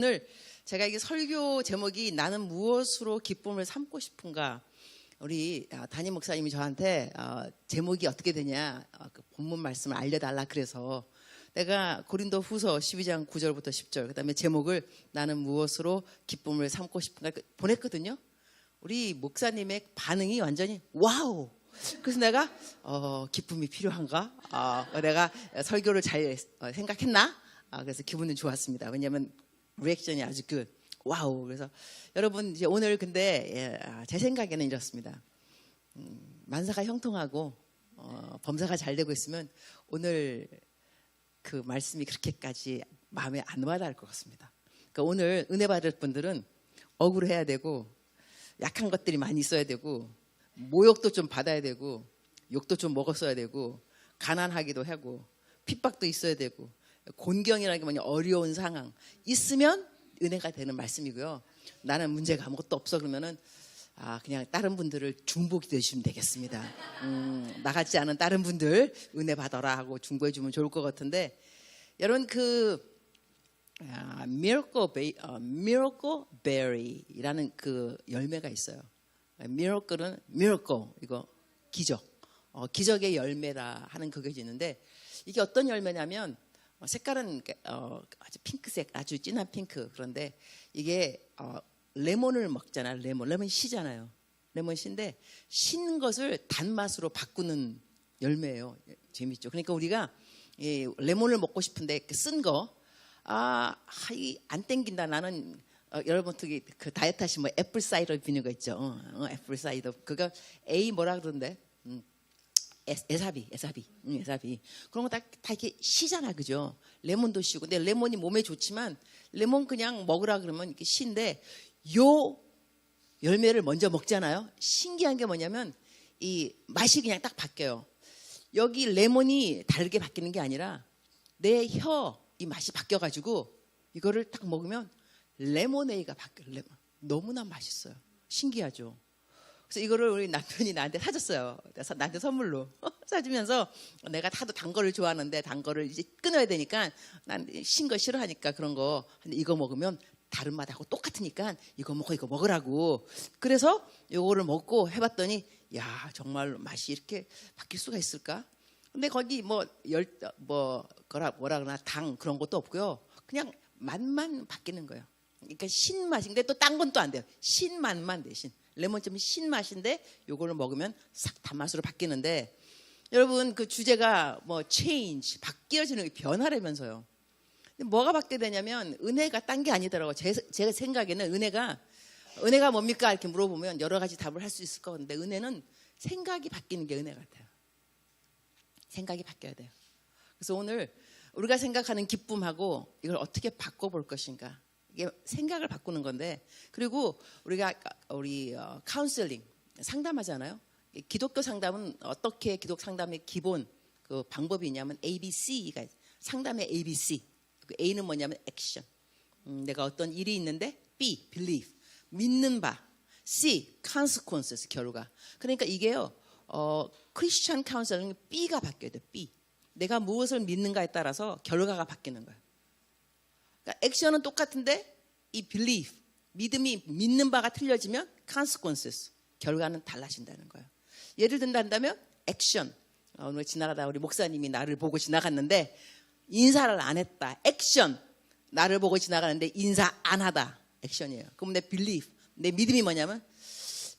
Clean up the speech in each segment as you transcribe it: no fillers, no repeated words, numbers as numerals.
오늘 제가 이게 설교 제목이 나는 무엇으로 기쁨을 삼고 싶은가. 우리 담임 목사님이 저한테 제목이 어떻게 되냐 그 본문 말씀을 알려달라 그래서 내가 고린도 후서 12장 9절부터 10절 그다음에 제목을 나는 무엇으로 기쁨을 삼고 싶은가 보냈거든요. 우리 목사님의 반응이 완전히 와우. 그래서 내가 기쁨이 필요한가? 내가 설교를 잘 생각했나? 그래서 기분은 좋았습니다. 왜냐하면 리액션이 아주 와우. 그래서 여러분 이제 오늘 근데 제 생각에는 이렇습니다. 만사가 형통하고 범사가 잘 되고 있으면 오늘 그 말씀이 그렇게까지 마음에 안 와닿을 것 같습니다. 그러니까 오늘 은혜 받을 분들은 억울해야 되고 약한 것들이 많이 있어야 되고 모욕도 좀 받아야 되고 욕도 좀 먹었어야 되고 가난하기도 하고 핍박도 있어야 되고 곤경이라는 게 뭐냐 어려운 상황 있으면 은혜가 되는 말씀이고요. 나는 문제가 아무것도 없어 그러면은 그냥 다른 분들을 중보기 되시면 되겠습니다. 나같지 않은 다른 분들 은혜 받아라 하고 중보해 주면 좋을 것 같은데 여러분 Miracle Berry라는 그 열매가 있어요. Miracle은 Miracle 이거 기적, 기적의 열매라 하는 그게 있는데 이게 어떤 열매냐면 색깔은 아주 핑크색, 아주 진한 핑크. 그런데 이게 레몬을 먹잖아요. 레몬 씨잖아요. 레몬 씨인데 신 것을 단맛으로 바꾸는 열매예요. 재밌죠. 그러니까 우리가 이 레몬을 먹고 싶은데 쓴 거 안 땡긴다. 나는 여러분 그 다이어트 하시면 뭐 애플 사이더 비누가 있죠. 애플 사이더 그거 A 뭐라 그러던데? 에사비. 그런 거 다 이렇게 시잖아, 그죠? 레몬도 시고. 근데 레몬이 몸에 좋지만 레몬 그냥 먹으라 그러면 이렇게 시인데 요 열매를 먼저 먹잖아요. 신기한 게 뭐냐면 이 맛이 그냥 딱 바뀌어요. 여기 레몬이 다르게 바뀌는 게 아니라 내 이 맛이 바뀌어가지고 이거를 딱 먹으면 레모네이드가 바뀌어요. 너무나 맛있어요. 신기하죠? 그래서 이거를 우리 남편이 나한테 사줬어요. 나한테 선물로 사주면서 내가 하도 단 거를 좋아하는데 단 거를 이제 끊어야 되니까 난 신 거 싫어하니까 그런 거. 근데 이거 먹으면 다른 맛하고 똑같으니까 이거 먹으라고. 그래서 이거를 먹고 해봤더니 야 정말 맛이 이렇게 바뀔 수가 있을까? 근데 거기 뭐라 그러나 당 그런 것도 없고요. 그냥 맛만 바뀌는 거예요. 그러니까 신맛인데 또 딴 건 또 안 돼요. 신맛만 대신. 레몬즙이 신맛인데 요거를 먹으면 싹 단맛으로 바뀌는데 여러분 그 주제가 뭐 change 바뀌어지는 게 변화라면서요. 근데 뭐가 바뀌게 되냐면 은혜가 딴 게 아니더라고요. 제 생각에는 은혜가 뭡니까 이렇게 물어보면 여러 가지 답을 할 수 있을 것 같은데 은혜는 생각이 바뀌는 게 은혜 같아요. 생각이 바뀌어야 돼요. 그래서 오늘 우리가 생각하는 기쁨하고 이걸 어떻게 바꿔볼 것인가. 이게 생각을 바꾸는 건데 그리고 우리 카운셀링 상담하잖아요. 기독교 상담은 어떻게 기독 상담의 기본 그 방법이 있냐면 ABC가 상담의 ABC. 그 A는 뭐냐면 액션. 내가 어떤 일이 있는데 B believe 믿는 바. C consequences 결과. 그러니까 이게요. 크리스천 카운셀링 B가 바뀌어야 돼. B. 내가 무엇을 믿는가에 따라서 결과가 바뀌는 거예요. 그러니까 액션은 똑같은데 이 belief, 믿음이 믿는 바가 틀려지면 consequences, 결과는 달라진다는 거예요. 예를 든다면 액션, 오늘 지나가다 우리 목사님이 나를 보고 지나갔는데 인사를 안 했다. 액션, 나를 보고 지나가는데 인사 안 하다. 액션이에요. 그럼 내 belief, 내 믿음이 뭐냐면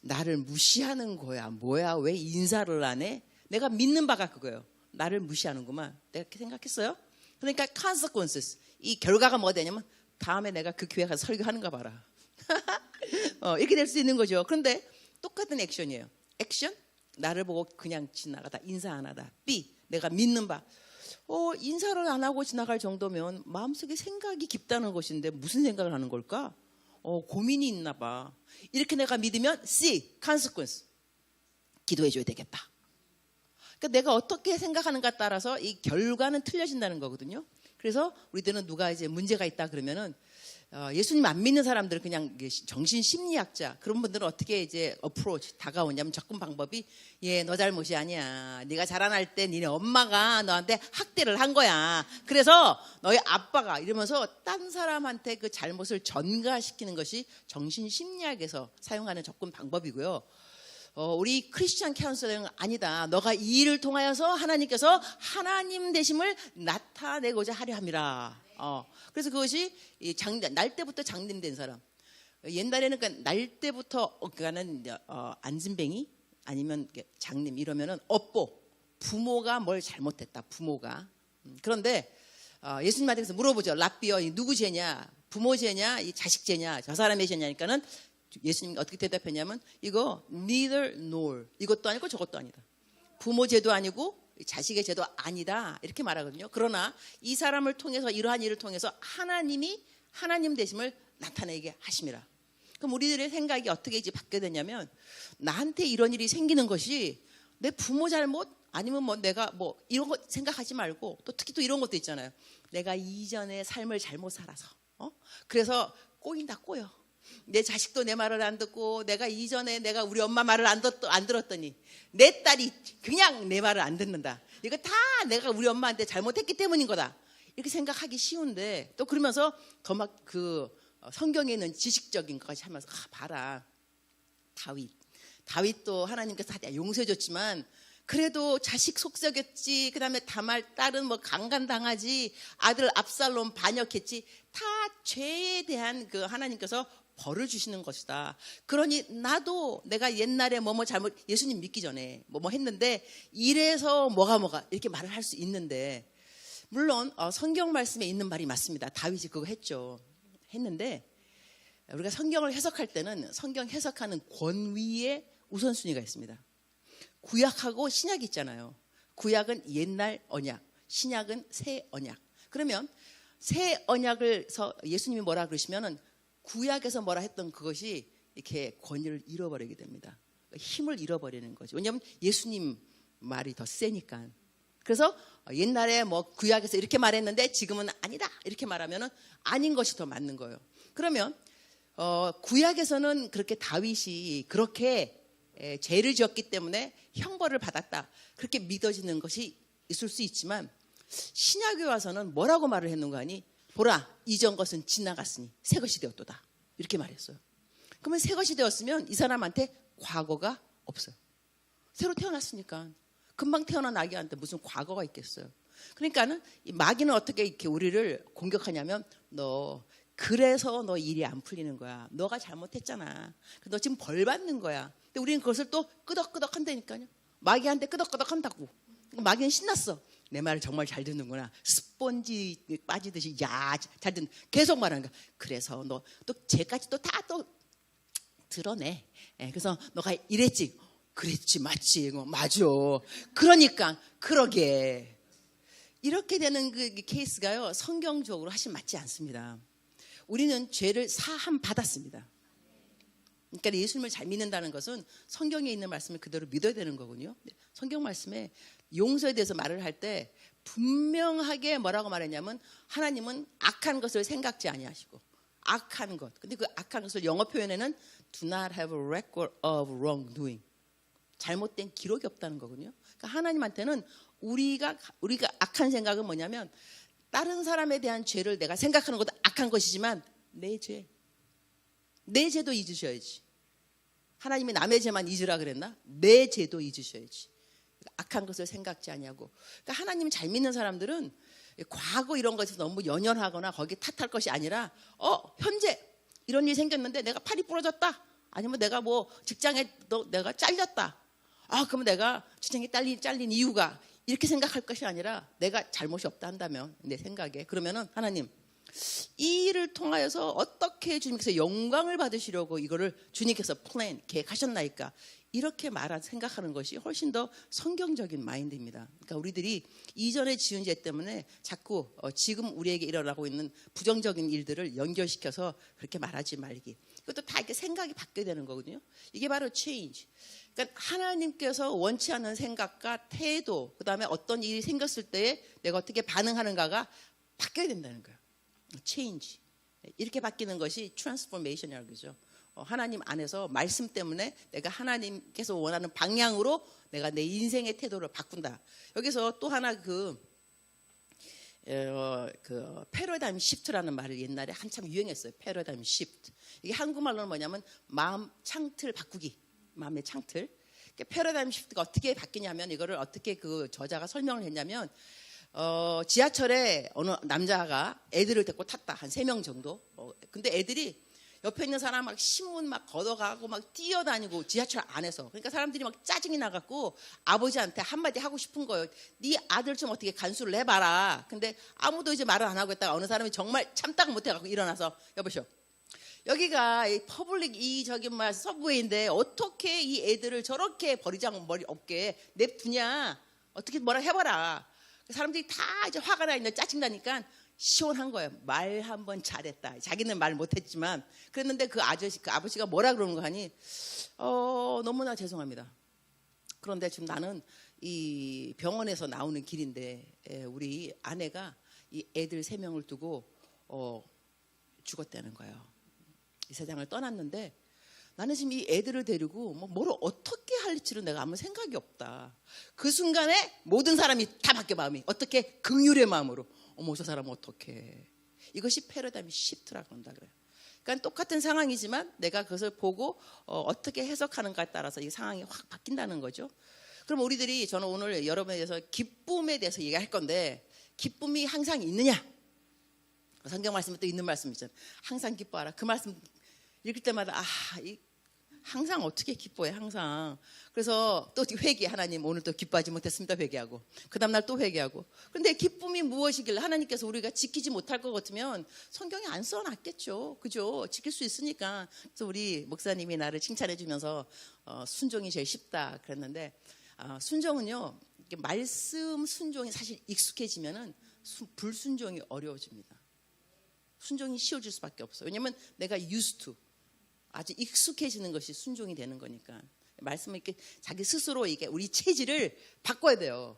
나를 무시하는 거야. 뭐야? 왜 인사를 안 해? 내가 믿는 바가 그거예요. 나를 무시하는구만. 내가 그렇게 생각했어요. 그러니까 consequences, 이 결과가 뭐가 되냐면 다음에 내가 그 교회 가서 설교하는가 봐라. 이렇게 될 수 있는 거죠. 그런데 똑같은 액션이에요. 액션, 나를 보고 그냥 지나가다 인사 안 하다. B, 내가 믿는 바. 인사를 안 하고 지나갈 정도면 마음속에 생각이 깊다는 것인데 무슨 생각을 하는 걸까? 고민이 있나 봐. 이렇게 내가 믿으면 C, consequence, 기도해 줘야 되겠다. 그러니까 내가 어떻게 생각하는가 따라서 이 결과는 틀려진다는 거거든요. 그래서 우리들은 누가 이제 문제가 있다 그러면은 예수님 안 믿는 사람들은 그냥 정신심리학자 그런 분들은 어떻게 이제 어프로치 다가오냐면 접근 방법이 너 잘못이 아니야. 네가 자라날 때 니네 엄마가 너한테 학대를 한 거야. 그래서 너희 아빠가 이러면서 딴 사람한테 그 잘못을 전가시키는 것이 정신심리학에서 사용하는 접근 방법이고요. 우리 크리스찬 카운슬러는 아니다. 너가 이 일을 통하여서 하나님께서 하나님 되심을 나타내고자 하려 함이라. 그래서 그것이 날 때부터 장님된 사람. 옛날에는 그러니까 날 때부터 그가는 안진뱅이 아니면 장님 이러면은 업보 부모가 뭘 잘못했다. 부모가. 그런데 예수님한테서 물어보죠. 랍비여 누구 죄냐? 부모 죄냐? 이 자식 죄냐? 저 사람의 죄냐니까는 예수님이 어떻게 대답했냐면 이거 neither nor 이것도 아니고 저것도 아니다. 부모 죄도 아니고 자식의 죄도 아니다 이렇게 말하거든요. 그러나 이 사람을 통해서 이러한 일을 통해서 하나님이 하나님 되심을 나타내게 하심이라. 그럼 우리들의 생각이 어떻게 이제 바뀌게 되냐면 나한테 이런 일이 생기는 것이 내 부모 잘못 아니면 뭐 내가 뭐 이런 거 생각하지 말고 또 특히 또 이런 것도 있잖아요. 내가 이전에 삶을 잘못 살아서 그래서 꼬인다 꼬여. 내 자식도 내 말을 안 듣고 내가 이전에 내가 우리 엄마 말을 안 들었더니 내 딸이 그냥 내 말을 안 듣는다. 이거 다 내가 우리 엄마한테 잘못했기 때문인 거다. 이렇게 생각하기 쉬운데 또 그러면서 더 막 성경에 있는 지식적인 것까지 하면서 봐라. 다윗도 하나님께서 다 용서해 줬지만 그래도 자식 속썩였지. 그다음에 다말 딸은 뭐 강간당하지. 아들 압살롬 반역했지. 다 죄에 대한 그 하나님께서 벌을 주시는 것이다. 그러니 나도 내가 옛날에 뭐뭐 잘못 예수님 믿기 전에 뭐뭐 했는데 이래서 뭐가 이렇게 말을 할 수 있는데 물론 성경 말씀에 있는 말이 맞습니다. 다윗이 그거 했는데 우리가 성경을 해석할 때는 성경 해석하는 권위의 우선순위가 있습니다. 구약하고 신약이 있잖아요. 구약은 옛날 언약, 신약은 새 언약. 그러면 새 언약을서 예수님이 뭐라 그러시면은 구약에서 뭐라 했던 그것이 이렇게 권위를 잃어버리게 됩니다. 힘을 잃어버리는 거죠. 왜냐하면 예수님 말이 더 세니까. 그래서 옛날에 뭐 구약에서 이렇게 말했는데 지금은 아니다 이렇게 말하면은 아닌 것이 더 맞는 거예요. 그러면 구약에서는 그렇게 다윗이 그렇게 죄를 지었기 때문에 형벌을 받았다 그렇게 믿어지는 것이 있을 수 있지만 신약에 와서는 뭐라고 말을 했는가 하니 보라 이전 것은 지나갔으니 새 것이 되었도다 이렇게 말했어요. 그러면 새 것이 되었으면 이 사람한테 과거가 없어요. 새로 태어났으니까 금방 태어난 아기한테 무슨 과거가 있겠어요. 그러니까는 이 마귀는 어떻게 이렇게 우리를 공격하냐면 그래서 너 일이 안 풀리는 거야. 너가 잘못했잖아. 너 지금 벌 받는 거야. 근데 우리는 그것을 또 끄덕끄덕 한다니까요. 마귀한테 끄덕끄덕 한다고. 마귀는 신났어. 내 말을 정말 잘 듣는구나. 스펀지 빠지듯이 잘 듣는. 계속 말하는 거야. 그래서 너 또 쟤까지 또 다 또 드러내. 그래서 너가 이랬지. 그랬지 맞지. 맞아. 그러니까 그러게. 이렇게 되는 그 케이스가요. 성경적으로 하시면 맞지 않습니다. 우리는 죄를 사함 받았습니다. 그러니까 예수님을 잘 믿는다는 것은 성경에 있는 말씀을 그대로 믿어야 되는 거군요. 성경 말씀에 용서에 대해서 말을 할 때 분명하게 뭐라고 말했냐면 하나님은 악한 것을 생각지 아니하시고 악한 것. 근데 그 악한 것을 영어 표현에는 do not have a record of wrongdoing. 잘못된 기록이 없다는 거군요. 그러니까 하나님한테는 우리가 악한 생각은 뭐냐면 다른 사람에 대한 죄를 내가 생각하는 것도 악한 것이지만 내 죄도 잊으셔야지. 하나님이 남의 죄만 잊으라 그랬나? 내 죄도 잊으셔야지. 악한 것을 생각지 아니하고. 그러니까 하나님 잘 믿는 사람들은 과거 이런 것에서 너무 연연하거나 거기 탓할 것이 아니라 현재 이런 일이 생겼는데 내가 팔이 부러졌다. 아니면 내가 뭐 직장에 내가 잘렸다. 그러면 내가 직장에 잘린 이유가 이렇게 생각할 것이 아니라 내가 잘못이 없다 한다면 내 생각에 그러면은 하나님 이 일을 통하여서 어떻게 주님께서 영광을 받으시려고 이거를 주님께서 계획하셨나이까 이렇게 생각하는 것이 훨씬 더 성경적인 마인드입니다. 그러니까 우리들이 이전에 지은 죄 때문에 자꾸 지금 우리에게 일어나고 있는 부정적인 일들을 연결시켜서 그렇게 말하지 말기. 그것도 다 이렇게 생각이 바뀌게 되는 거거든요. 이게 바로 change. 그러니까 하나님께서 원치 않는 생각과 태도, 그다음에 어떤 일이 생겼을 때에 내가 어떻게 반응하는가가 바뀌어야 된다는 거예요. change. 이렇게 바뀌는 것이 트랜스포메이션이라고 그러죠. 하나님 안에서 말씀 때문에 내가 하나님께서 원하는 방향으로 내가 내 인생의 태도를 바꾼다. 여기서 또 하나 그 패러다임 시프트라는 말을 옛날에 한참 유행했어요. 패러다임 시프트. 이게 한국말로는 뭐냐면 마음 창틀 바꾸기. 마음의 창틀. 패러다임 시프트가 어떻게 바뀌냐면 이거를 어떻게 그 저자가 설명을 했냐면 지하철에 어느 남자가 애들을 데리고 탔다. 한 3명 정도. 근데 애들이 옆에 있는 사람 막 신문 막 걷어가고 막 뛰어다니고 지하철 안에서. 그러니까 사람들이 막 짜증이 나갖고 아버지한테 한마디 하고 싶은 거예요. 네 아들 좀 어떻게 간수를 해봐라. 근데 아무도 이제 말을 안 하고 있다가 어느 사람이 정말 참다가 못해갖고 일어나서 여보시오. 여기가 이 퍼블릭 서브웨이인데 어떻게 이 애들을 저렇게 버리장 머리 없게 냅두냐. 어떻게 뭐라 해봐라. 사람들이 다 이제 화가 나 있는데 짜증나니까 시원한 거예요. 말 한번 잘했다. 자기는 말 못했지만 그랬는데 그 아버지가 뭐라 그러는 거 하니 너무나 죄송합니다. 그런데 지금 나는 이 병원에서 나오는 길인데 우리 아내가 이 애들 3명을 두고 죽었다는 거예요. 이 세상을 떠났는데 나는 지금 이 애들을 데리고 뭘 어떻게 할지는 내가 아무 생각이 없다. 그 순간에 모든 사람이 다 바뀌어 마음이. 어떻게? 긍휼의 마음으로. 어머 저 사람은 어떻게. 이것이 패러다임 시프트라고 한다 그래요. 그러니까 똑같은 상황이지만 내가 그것을 보고 어떻게 해석하는가에 따라서 이 상황이 확 바뀐다는 거죠. 그럼 우리들이 저는 오늘 여러분에 대해서 기쁨에 대해서 얘기할 건데 기쁨이 항상 있느냐? 성경 말씀에 또 있는 말씀 있잖아요. 항상 기뻐하라. 그 말씀 읽을 때마다 항상 어떻게 기뻐해 항상. 그래서 또 회개. 하나님 오늘 또 기뻐하지 못했습니다. 회개하고 그 다음날 또 회개하고. 그런데 기쁨이 무엇이길래 하나님께서 우리가 지키지 못할 것 같으면 성경에 안 써놨겠죠. 그죠? 지킬 수 있으니까. 그래서 우리 목사님이 나를 칭찬해 주면서 순종이 제일 쉽다 그랬는데 순종은요 말씀 순종이 사실 익숙해지면은 불순종이 어려워집니다. 순종이 쉬워질 수밖에 없어요. 왜냐하면 내가 used to 아주 익숙해지는 것이 순종이 되는 거니까. 말씀을 이렇게 자기 스스로 이게 우리 체질을 바꿔야 돼요.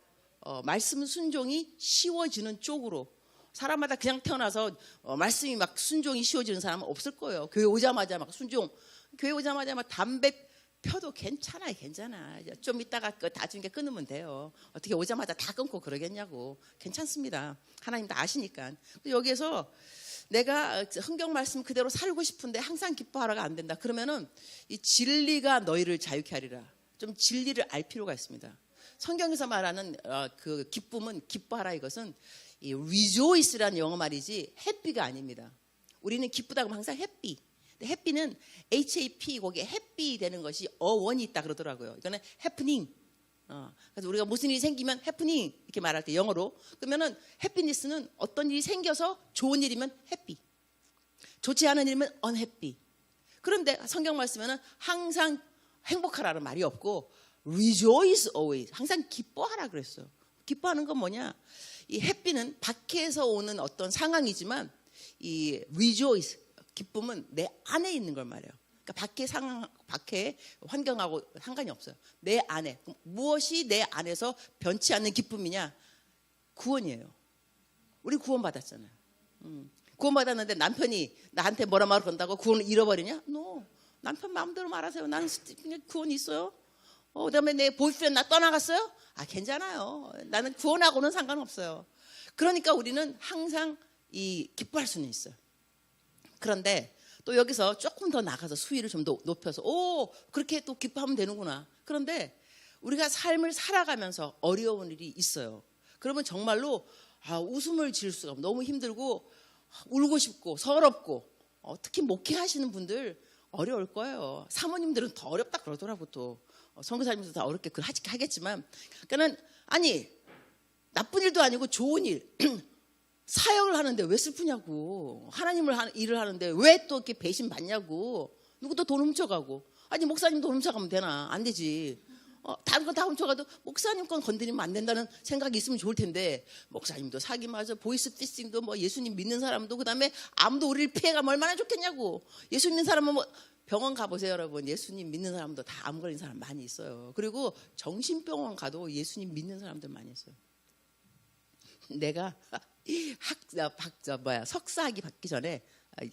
말씀 순종이 쉬워지는 쪽으로. 사람마다 그냥 태어나서 말씀이 막 순종이 쉬워지는 사람은 없을 거예요. 교회 오자마자 막 순종. 교회 오자마자 막 담배 펴도 괜찮아. 좀 이따가 나중에 끊으면 돼요. 어떻게 오자마자 다 끊고 그러겠냐고. 괜찮습니다. 하나님 다 아시니까. 여기에서 내가 성경 말씀 그대로 살고 싶은데 항상 기뻐하라가 안 된다. 그러면은 이 진리가 너희를 자유케 하리라. 좀 진리를 알 필요가 있습니다. 성경에서 말하는 그 기쁨은 기뻐하라 이것은 이 rejoice라는 영어 말이지 happy가 아닙니다. 우리는 기쁘다고 하면 항상 happy. 근데 happy는 HAP 거기에 happy 되는 것이 어원이 있다 그러더라고요. 이거는 happening. 그래서 우리가 무슨 일이 생기면 해프닝 이렇게 말할 때 영어로 그러면은 해피니스는 어떤 일이 생겨서 좋은 일이면 해피, 좋지 않은 일이면 unhappy. 그런데 성경 말씀에는 항상 행복하라는 말이 없고 rejoice always 항상 기뻐하라 그랬어요. 기뻐하는 건 뭐냐? 이 해피는 밖에서 오는 어떤 상황이지만 이 rejoice 기쁨은 내 안에 있는 걸 말해요. 그러니까 밖에 환경하고 상관이 없어요. 내 안에. 무엇이 내 안에서 변치 않는 기쁨이냐? 구원이에요. 우리 구원받았잖아요. 구원받았는데 남편이 나한테 뭐라 말을 건다고 구원을 잃어버리냐? No. 남편 마음대로 말하세요. 나는 그냥 구원이 있어요. 그다음에 내 보이프렌드 나 떠나갔어요? 괜찮아요. 나는 구원하고는 상관없어요. 그러니까 우리는 항상 기뻐할 수는 있어요. 그런데 또 여기서 조금 더 나가서 수위를 좀 더 높여서 그렇게 또 기뻐하면 되는구나. 그런데 우리가 삶을 살아가면서 어려운 일이 있어요. 그러면 정말로 웃음을 지을 수가 없고 너무 힘들고 울고 싶고 서럽고 특히 목회하시는 분들 어려울 거예요. 사모님들은 더 어렵다 그러더라고. 또 선교사님도 다 어렵게 하겠지만 그러니까는 나쁜 일도 아니고 좋은 일 사역을 하는데 왜 슬프냐고. 하나님을 일을 하는데 왜 또 이렇게 배신 받냐고. 누구도 돈 훔쳐가고. 목사님 돈 훔쳐가면 되나? 안 되지. 다른 건 다 훔쳐가도 목사님 건 건드리면 안 된다는 생각이 있으면 좋을 텐데 목사님도 사기 맞아 보이스피싱도 예수님 믿는 사람도 그다음에 아무도 우리를 피해가면 얼마나 좋겠냐고. 예수 믿는 사람은 병원 가보세요 여러분. 예수님 믿는 사람도 다 암 걸린 사람 많이 있어요. 그리고 정신병원 가도 예수님 믿는 사람들 많이 있어요. 내가 석사학위 받기 전에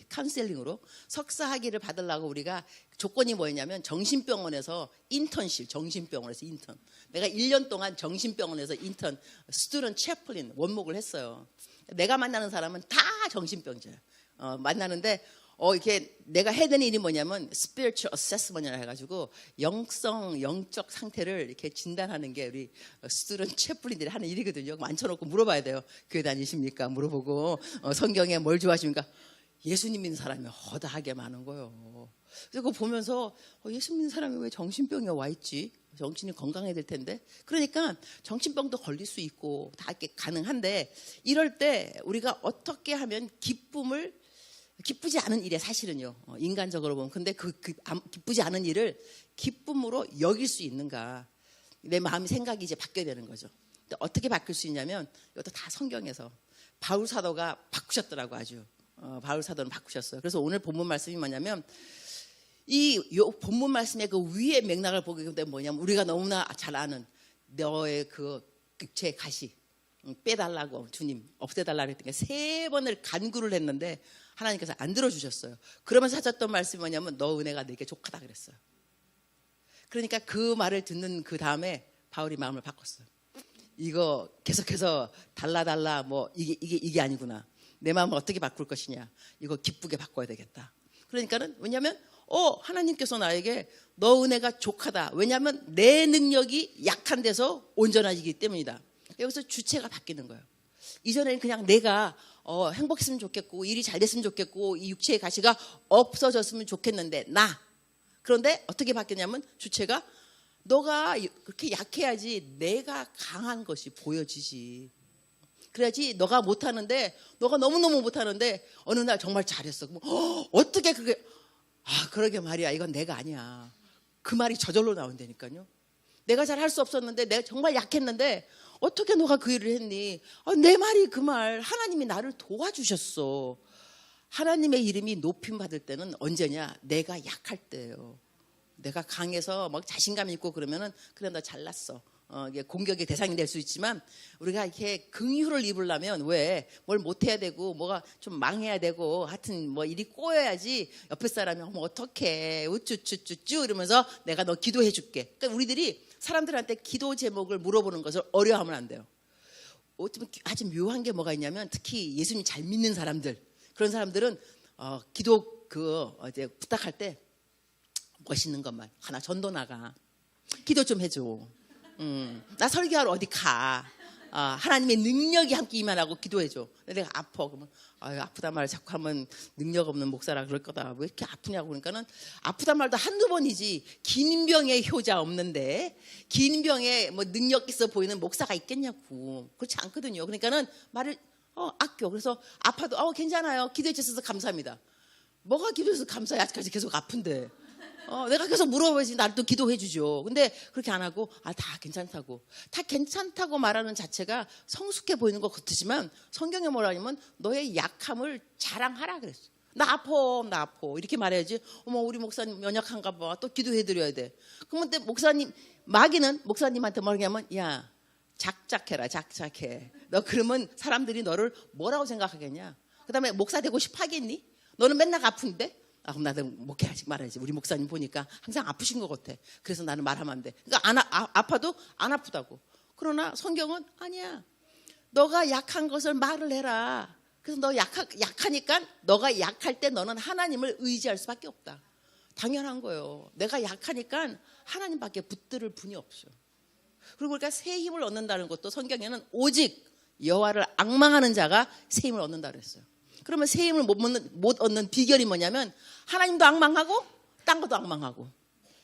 카운셀링으로 석사 학위를 받으려고 우리가 조건이 뭐였냐면 정신병원에서 인턴십, 정신병원에서 인턴. 내가 1년 동안 정신병원에서 인턴, 스튜던트 채플린 원목을 했어요. 내가 만나는 사람은 다 정신병자예요. 만나는데 이렇게 내가 해야 되는 일이 뭐냐면 spiritual assessment이라 해가지고 영적 상태를 이렇게 진단하는 게 우리 스튜던트 채플린들이 하는 일이거든요. 앉혀놓고 물어봐야 돼요. 교회 다니십니까? 물어보고 성경에 뭘 좋아하십니까? 예수님 믿는 사람이 허다하게 많은 거예요. 그래서 그거 보면서 예수 믿는 사람이 왜 정신병에 와 있지? 정신이 건강해야 될 텐데. 그러니까 정신병도 걸릴 수 있고 다 이렇게 가능한데 이럴 때 우리가 어떻게 하면 기쁘지 않은 일에 사실은요. 인간적으로 보면 근데 기쁘지 않은 일을 기쁨으로 여길 수 있는가? 내 마음이 생각이 이제 바뀌어야 되는 거죠. 근데 어떻게 바뀔 수 있냐면 이것도 다 성경에서 바울 사도가 바꾸셨더라고 아주. 바울 사도는 바꾸셨어요. 그래서 오늘 본문 말씀이 뭐냐면 이 본문 말씀의 그 위의 맥락을 보게 되면 뭐냐면 우리가 너무나 잘 아는 너의 그 육체의 가시 빼달라고 주님 없애달라고 했던 게 3번을 간구를 했는데 하나님께서 안 들어주셨어요. 그러면서 하셨던 말씀이 뭐냐면 너 은혜가 내게 족하다 그랬어요. 그러니까 그 말을 듣는 그 다음에 바울이 마음을 바꿨어요. 이거 계속해서 달라 뭐 이게 아니구나. 내 마음을 어떻게 바꿀 것이냐. 이거 기쁘게 바꿔야 되겠다. 그러니까는 왜냐하면 하나님께서 나에게 너 은혜가 족하다. 왜냐하면 내 능력이 약한 데서 온전해지기 때문이다. 여기서 주체가 바뀌는 거예요. 이전에는 그냥 내가 행복했으면 좋겠고 일이 잘 됐으면 좋겠고 이 육체의 가시가 없어졌으면 좋겠는데 그런데 어떻게 바뀌냐면 주체가 너가 그렇게 약해야지 내가 강한 것이 보여지지. 그래야지 너가 못하는데 너가 너무너무 못하는데 어느 날 정말 잘했어. 그럼 어떻게 그게 그러게 말이야. 이건 내가 아니야. 그 말이 저절로 나온다니까요. 내가 잘 할 수 없었는데 내가 정말 약했는데 어떻게 너가 그 일을 했니? 내 말이 그 말 하나님이 나를 도와주셨어. 하나님의 이름이 높임 받을 때는 언제냐? 내가 약할 때예요. 내가 강해서 막 자신감 있고 그러면은 그래 너 잘났어. 이게 공격의 대상이 될 수 있지만 우리가 이렇게 긍휼을 입으려면 왜 뭘 못해야 되고 뭐가 좀 망해야 되고 하여튼 뭐 일이 꼬여야지 옆에 사람이 어떡해 우쭈쭈쭈쭈 이러면서 내가 너 기도해 줄게. 그러니까 우리들이 사람들한테 기도 제목을 물어보는 것을 어려워하면 안 돼요. 아주 묘한 게 뭐가 있냐면 특히 예수님 잘 믿는 사람들 그런 사람들은 기도 이제 부탁할 때 멋있는 것만 하나 전도 나가 기도 좀 해줘. 나 설교하러 어디 가. 하나님의 능력이 함께 임하라고 기도해줘. 내가 아파. 그러면 아프단 말을 자꾸 하면 능력 없는 목사라 그럴 거다. 왜 이렇게 아프냐고 그러니까는 아프단 말도 한두 번이지 긴 병에 효자 없는데 긴 병에 뭐 능력 있어 보이는 목사가 있겠냐고. 그렇지 않거든요. 그러니까는 말을 아껴. 그래서 아파도 괜찮아요. 기도해 주셔서 감사합니다. 뭐가 기도해서 감사해. 아직까지 계속 아픈데. 내가 계속 물어봐야지 나를 또 기도해 주죠. 근데 그렇게 안 하고 다 괜찮다고. 다 괜찮다고 말하는 자체가 성숙해 보이는 것 같지만 성경에 뭐라 하냐면 너의 약함을 자랑하라 그랬어. 나 아파 이렇게 말해야지. 우리 목사님 연약한가 봐. 또 기도해 드려야 돼. 그러면 목사님 마귀는 목사님한테 뭐냐면 야 작작해라 작작해. 너 그러면 사람들이 너를 뭐라고 생각하겠냐. 그 다음에 목사 되고 싶어 하겠니? 너는 맨날 아픈데? 그럼 나도 목회하지 말아야지. 우리 목사님 보니까 항상 아프신 것 같아. 그래서 나는 말하면 안 돼. 그러니까 아파도 안 아프다고. 그러나 성경은 아니야. 너가 약한 것을 말을 해라. 그래서 너 약하니까 너가 약할 때 너는 하나님을 의지할 수밖에 없다. 당연한 거예요. 내가 약하니까 하나님밖에 붙들을 분이 없어. 그리고 우리가 새 힘을 얻는다는 것도 성경에는 오직 여호와를 앙망하는 자가 새 힘을 얻는다 그랬어요. 그러면 새 힘을 못 얻는 비결이 뭐냐면 하나님도 앙망하고 딴 것도 앙망하고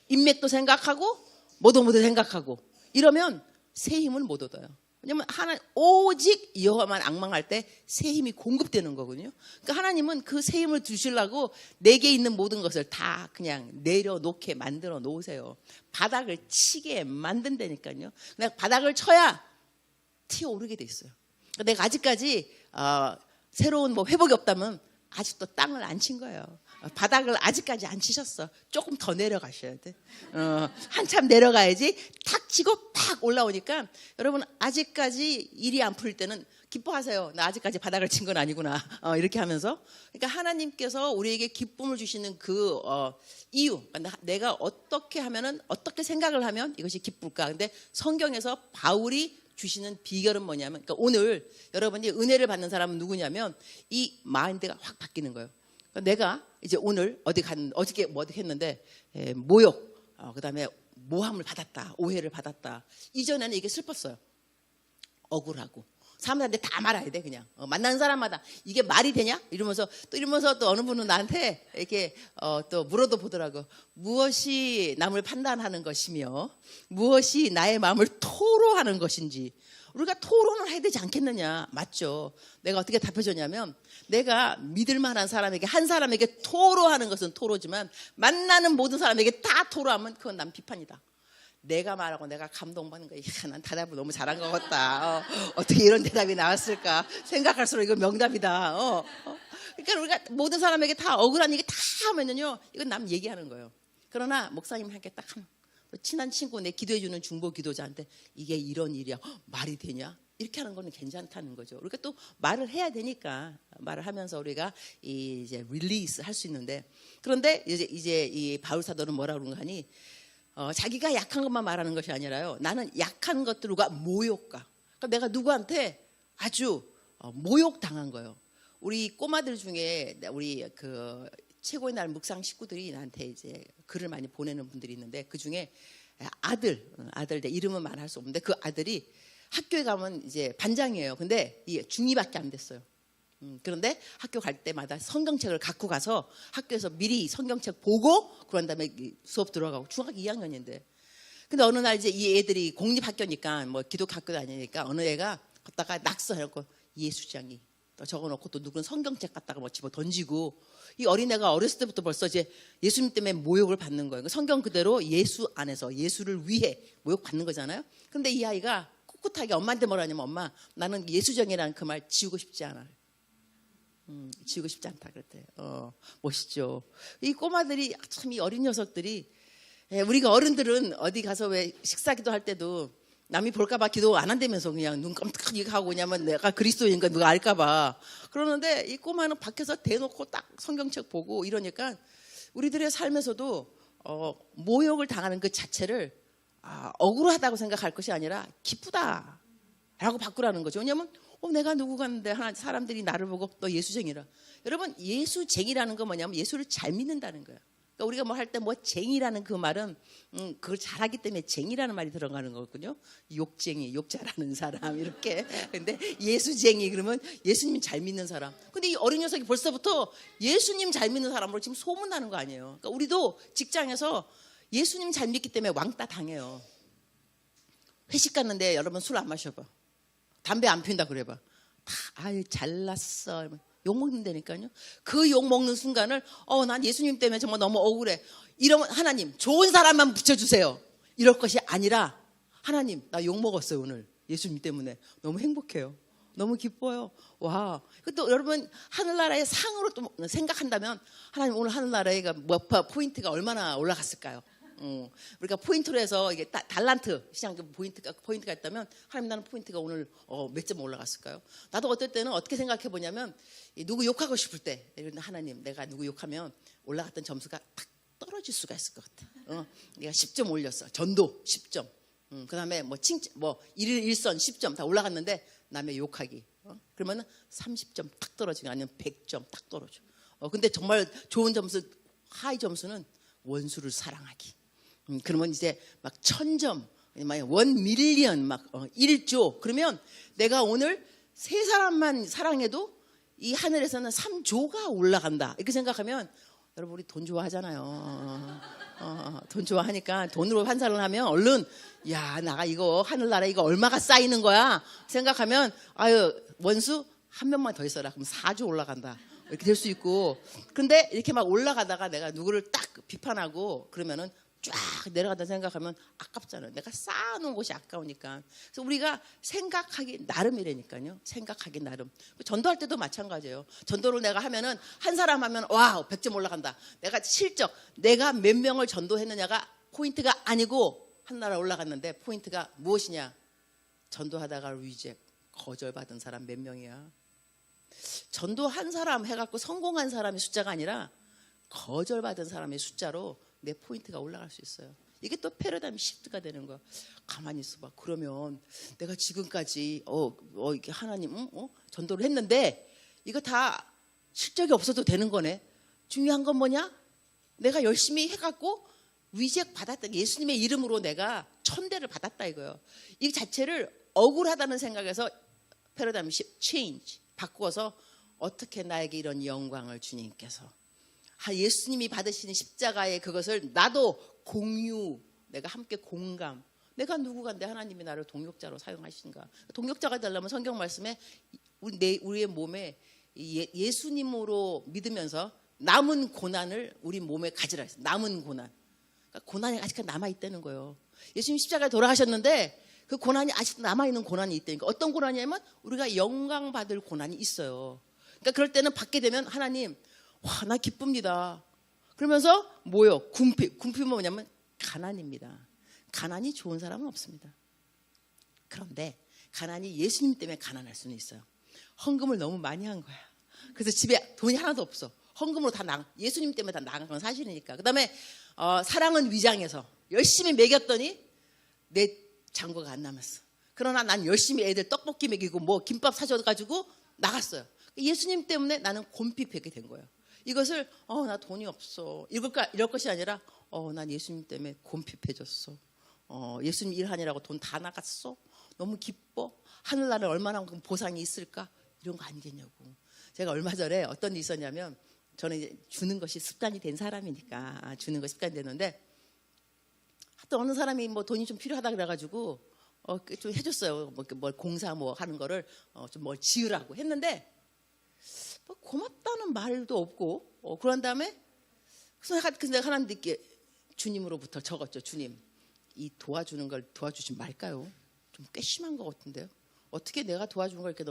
인맥도 생각하고 뭐도 생각하고 이러면 새 힘을 못 얻어요. 왜냐하면 오직 여호와만 앙망할 때 새 힘이 공급되는 거거든요. 그러니까 하나님은 그 새 힘을 주시려고 내게 있는 모든 것을 다 그냥 내려놓게 만들어 놓으세요. 바닥을 치게 만든다니까요. 내가 바닥을 쳐야 튀어오르게 돼 있어요. 내가 아직까지 새로운 회복이 없다면 아직도 땅을 안 친 거예요. 바닥을 아직까지 안 치셨어. 조금 더 내려가셔야 돼. 한참 내려가야지 탁 치고 팍 올라오니까 여러분 아직까지 일이 안 풀릴 때는 기뻐하세요. 나 아직까지 바닥을 친 건 아니구나. 이렇게 하면서 그러니까 하나님께서 우리에게 기쁨을 주시는 그 이유, 내가 어떻게 하면은 어떻게 생각을 하면 이것이 기쁠까? 근데 성경에서 바울이 주시는 비결은 뭐냐면, 그러니까 오늘 여러분이 은혜를 받는 사람은 누구냐면 이 마인드가 확 바뀌는 거예요. 그러니까 내가 이제 오늘 어저께 뭐 어떻게 했는데 모욕, 그다음에 모함을 받았다, 오해를 받았다. 이전에는 이게 슬펐어요. 억울하고. 사람들한테 다 말아야 돼, 그냥. 만나는 사람마다 이게 말이 되냐? 이러면서 또 어느 분은 나한테 이렇게 또 물어도 보더라고. 무엇이 남을 판단하는 것이며 무엇이 나의 마음을 토로하는 것인지. 우리가 토론을 해야 되지 않겠느냐? 맞죠. 내가 어떻게 답해줬냐면, 내가 믿을 만한 사람에게, 한 사람에게 토로하는 것은 토로지만 만나는 모든 사람에게 다 토로하면 그건 난 비판이다. 내가 말하고 내가 감동받는 거야. 난 대답을 너무 잘한 것 같다. 어떻게 이런 대답이 나왔을까? 생각할수록 이거 명답이다. 그러니까 우리가 모든 사람에게 다 억울한 얘기 다 하면은요, 이건 남 얘기하는 거예요. 그러나 목사님 함께 딱 하면, 친한 친구, 내 기도해주는 중보 기도자한테 이게 이런 일이야. 말이 되냐? 이렇게 하는 거는 괜찮다는 거죠. 우리가 또 말을 해야 되니까 말을 하면서 우리가 이제 릴리스 할 수 있는데, 그런데 이제 이 바울 사도는 뭐라고 그런가 하니, 자기가 약한 것만 말하는 것이 아니라요, 나는 약한 것들과 모욕과, 그러니까 내가 누구한테 아주 모욕당한 거예요. 우리 꼬마들 중에 우리 그 최고의 날 묵상 식구들이 나한테 이제 글을 많이 보내는 분들이 있는데, 그 중에 아들 내 이름은 말할 수 없는데, 그 아들이 학교에 가면 이제 반장이에요. 근데 이게 중2밖에 안 됐어요. 그런데 학교 갈 때마다 성경책을 갖고 가서 학교에서 미리 성경책 보고 그런 다음에 수업 들어가고, 중학교 2학년인데. 근데 어느 날 이제 이 애들이 공립학교니까 뭐 기독교 학교도 아니니까 어느 애가 걷다가 낙서해놓고 예수장이 또 적어놓고, 또 누구는 성경책 갖다가 뭐 집어 던지고, 이 어린애가 어렸을 때부터 벌써 이제 예수님 때문에 모욕을 받는 거예요. 성경 그대로 예수 안에서 예수를 위해 모욕받는 거잖아요. 근데 이 아이가 꿋꿋하게 엄마한테 뭐라 하냐면, 엄마, 나는 예수정이라는 그 말 지우고 싶지 않아요. 지우고 싶지 않다 그랬대. 멋있죠. 이 꼬마들이 참, 이 어린 녀석들이, 우리가 어른들은 어디 가서 왜 식사기도 할 때도 남이 볼까봐 기도 안 한다면서 그냥 눈 깜짝하게 하고, 왜냐면 내가 그리스도인가 누가 알까봐 그러는데, 이 꼬마는 밖에서 대놓고 딱 성경책 보고 이러니까 우리들의 삶에서도 모욕을 당하는 그 자체를 억울하다고 생각할 것이 아니라 기쁘다라고 바꾸라는 거죠. 왜냐하면 내가 누구간데 사람들이 나를 보고 너 예수쟁이라. 여러분, 예수쟁이라는 건 뭐냐면 예수를 잘 믿는다는 거예요. 그러니까 우리가 뭐 할 때 뭐 쟁이라는 그 말은 그걸 잘하기 때문에 쟁이라는 말이 들어가는 거거든요. 욕쟁이, 욕 잘하는 사람 이렇게. 근데 예수쟁이 그러면 예수님 잘 믿는 사람. 근데 이 어린 녀석이 벌써부터 예수님 잘 믿는 사람으로 지금 소문나는 거 아니에요. 그러니까 우리도 직장에서 예수님 잘 믿기 때문에 왕따 당해요. 회식 갔는데 여러분 술 안 마셔봐. 담배 안 피운다 그래봐. 아유 잘났어. 욕 먹는다니까요. 그 욕 먹는 순간을 난 예수님 때문에 정말 너무 억울해. 이러면 하나님 좋은 사람만 붙여주세요. 이럴 것이 아니라, 하나님 나 욕 먹었어요 오늘 예수님 때문에. 너무 행복해요. 너무 기뻐요. 와. 또 여러분 하늘나라의 상으로 또 생각한다면, 하나님 오늘 하늘나라의 포인트가 얼마나 올라갔을까요? 우리가 포인트로 해서 이게 달란트 시장 포인트가 있다면, 하나님 나는 포인트가 오늘 몇 점 올라갔을까요? 나도 어떨 때는 어떻게 생각해 보냐면, 누구 욕하고 싶을 때, 하나님 내가 누구 욕하면 올라갔던 점수가 탁 떨어질 수가 있을 것 같아. 내가 10점 올렸어. 전도 10점. 그다음에 뭐 칭찬, 뭐 일선 10점 다 올라갔는데 남의 욕하기. 그러면은 30점 탁 떨어지고, 아니면 100점 딱 떨어져. 근데 정말 좋은 점수, 하이 점수는 원수를 사랑하기. 그러면 이제 막 1000점, 막 1밀리언, 막 1조. 그러면 내가 오늘 3사람만 사랑해도 이 하늘에서는 3조가 올라간다. 이렇게 생각하면, 여러분 우리 돈 좋아하잖아요. 돈 좋아하니까 돈으로 환산을 하면 얼른, 야, 나 이거 하늘나라 이거 얼마가 쌓이는 거야 생각하면, 아유 원수 한 명만 더 있어라. 그럼 4조 올라간다. 이렇게 될 수 있고. 근데 이렇게 막 올라가다가 내가 누구를 딱 비판하고 그러면은 쫙 내려가다 생각하면 아깝잖아요. 내가 쌓아놓은 곳이 아까우니까. 그래서 우리가 생각하기 나름이라니까요. 생각하기 나름. 전도할 때도 마찬가지예요. 전도를 내가 하면은 한 사람 하면 와 100점 올라간다. 내가 실적 내가 몇 명을 전도했느냐가 포인트가 아니고 한 나라 올라갔는데 포인트가 무엇이냐. 전도하다가 리젝 거절받은 사람 몇 명이야. 전도한 사람 해갖고 성공한 사람의 숫자가 아니라 거절받은 사람의 숫자로 내 포인트가 올라갈 수 있어요. 이게 또 패러다임 시프트가 되는 거야. 가만히 있어봐. 그러면 내가 지금까지 이렇게 하나님 전도를 했는데 이거 다 실적이 없어도 되는 거네. 중요한 건 뭐냐? 내가 열심히 해갖고 위잭 받았다. 예수님의 이름으로 내가 천대를 받았다 이거예요. 이 자체를 억울하다는 생각에서 패러다임 시프트, 체인지 바꾸어서 어떻게 나에게 이런 영광을 주님께서 예수님이 받으시는 십자가의 그것을 나도 공유, 내가 함께 공감. 내가 누구간데 하나님이 나를 동역자로 사용하신가. 동역자가 되려면 성경 말씀에 우리의 몸에 예수님으로 믿으면서 남은 고난을 우리 몸에 가지라 했어요. 남은 고난. 그러니까 고난이 아직까지 남아있다는 거예요. 예수님 십자가에 돌아가셨는데 그 고난이 아직도 남아있는 고난이 있다니까. 어떤 고난이냐면 우리가 영광받을 고난이 있어요. 그러니까 그럴 때는 받게 되면 하나님 와, 나 기쁩니다. 그러면서 뭐요? 궁핍은 뭐냐면 가난입니다. 가난이 좋은 사람은 없습니다. 그런데 가난이 예수님 때문에 가난할 수는 있어요. 헌금을 너무 많이 한 거야. 그래서 집에 돈이 하나도 없어. 헌금으로 다 예수님 때문에 다 나간 건 사실이니까. 그 다음에 사랑은 위장해서 열심히 먹였더니 내 잔고가 안 남았어. 그러나 난 열심히 애들 떡볶이 먹이고 뭐 김밥 사줘가지고 나갔어요. 예수님 때문에 나는 곰핍하게 된 거예요. 이것을 나 돈이 없어 이럴 것이 아니라 난 예수님 때문에 곰핍해졌어. 예수님 일하느라고 돈 다 나갔어. 너무 기뻐. 하늘나라에 얼마나 보상이 있을까? 이런 거 아니겠냐고. 제가 얼마 전에 어떤 일이 있었냐면 저는 이제 주는 것이 습관이 된 사람이니까 주는 것이 습관이 됐는데 하여튼 어느 사람이 뭐 돈이 좀 필요하다 그래가지고 좀 해줬어요. 뭐 공사 뭐 하는 거를 좀 뭘 지으라고 했는데 뭐 고맙다는 말도 없고 그런 다음에 그래서 내가 하나님께 주님으로부터 적었죠. 주님 이 도와주는 걸 도와주지 말까요? 좀 꽤 심한 것 같은데요. 어떻게 내가 도와주는 걸 이렇게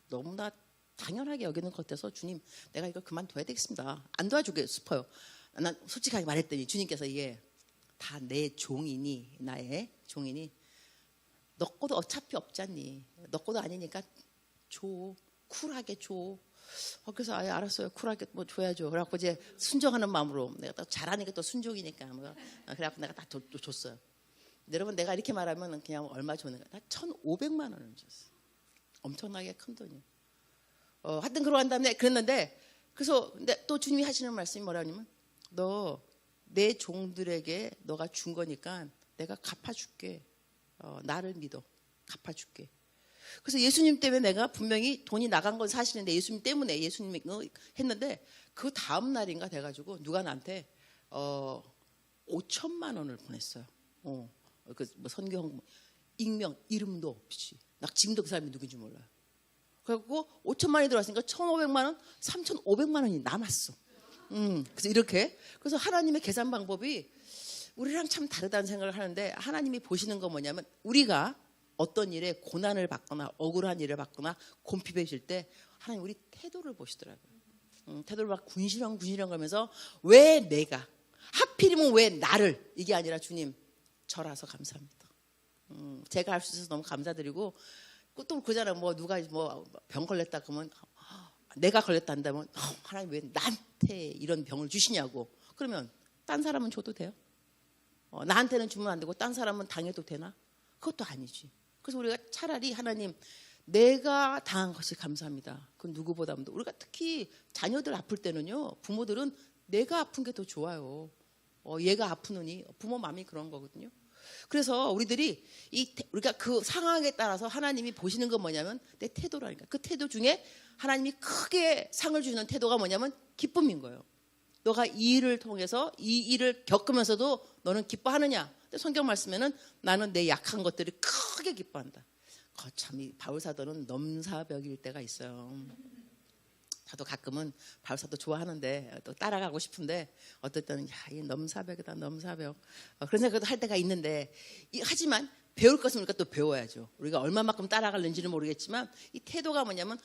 너무나 당연하게 여기는 것 같아서 주님 내가 이걸 그만둬야 되겠습니다. 안 도와주고 싶어요. 난 솔직하게 말했더니 주님께서 이게 다 내 종이니 나의 종이니 너 거도 어차피 없잖니. 너 거도 아니니까 줘. 쿨하게 줘. 그래서 알았어요. 쿨하게 뭐 줘야죠. 그래갖고 이제 순종하는 마음으로 내가 또 잘하니까 또 순종이니까 그래갖고 내가 다 줬어요. 여러분 내가 이렇게 말하면 그냥 얼마 주는 거야? 나 1,500만 원을 줬어. 엄청나게 큰 돈이에요. 하여튼 그러고 한 다음에 그랬는데 그래서 근데 또 주님이 하시는 말씀이 뭐라냐면 너 내 종들에게 너가 준 거니까 내가 갚아줄게. 나를 믿어. 갚아줄게. 그래서 예수님 때문에 내가 분명히 돈이 나간 건 사실인데 예수님 때문에 예수님이 했는데 그 다음 날인가 돼가지고 누가 나한테 5천만 원을 보냈어요. 그 뭐 선교 익명 이름도 없이 나 지금도 그 사람이 누군지 몰라요. 그래갖고 5천만 원이 들어왔으니까 1,500만 원, 3,500만 원이 남았어. 그래서 이렇게 그래서 하나님의 계산 방법이 우리랑 참 다르다는 생각을 하는데 하나님이 보시는 건 뭐냐면 우리가 어떤 일에 고난을 받거나 억울한 일을 받거나 곰핍해질 때 하나님 우리 태도를 보시더라고요. 태도를 막 군시렁 가면서 왜 내가 하필이면 왜 나를 이게 아니라 주님 저라서 감사합니다. 제가 할 수 있어서 너무 감사드리고 또 그잖아요. 뭐 누가 뭐 병 걸렸다 그러면 내가 걸렸다 한다면 하나님 왜 나한테 이런 병을 주시냐고. 그러면 딴 사람은 줘도 돼요? 나한테는 주면 안 되고 딴 사람은 당해도 되나? 그것도 아니지. 그래서 우리가 차라리 하나님 내가 당한 것이 감사합니다. 그 누구보다도 우리가 특히 자녀들 아플 때는요. 부모들은 내가 아픈 게 더 좋아요. 얘가 아프느니 부모 마음이 그런 거거든요. 그래서 우리가 그 상황에 따라서 하나님이 보시는 건 뭐냐면 내 태도라니까. 그 태도 중에 하나님이 크게 상을 주는 태도가 뭐냐면 기쁨인 거예요. 너가 이 일을 통해서 이 일을 겪으면서도 너는 기뻐하느냐? 근데 성경 말씀에는 나는 내 약한 것들이 크게 기뻐한다. 거참 이 바울 사도는 넘사벽일 때가 있어요. 저도 가끔은 바울사도 좋아하는데 또 따라가고 싶은데 어떨 때는 야, 이 넘사벽이다 넘사벽 그런 생각도 할 때가 있는데 하지만 배울 것은 우리가 또 배워야죠. 우리가 얼마만큼 따라갈는지는 모르겠지만 이 태도가 뭐냐면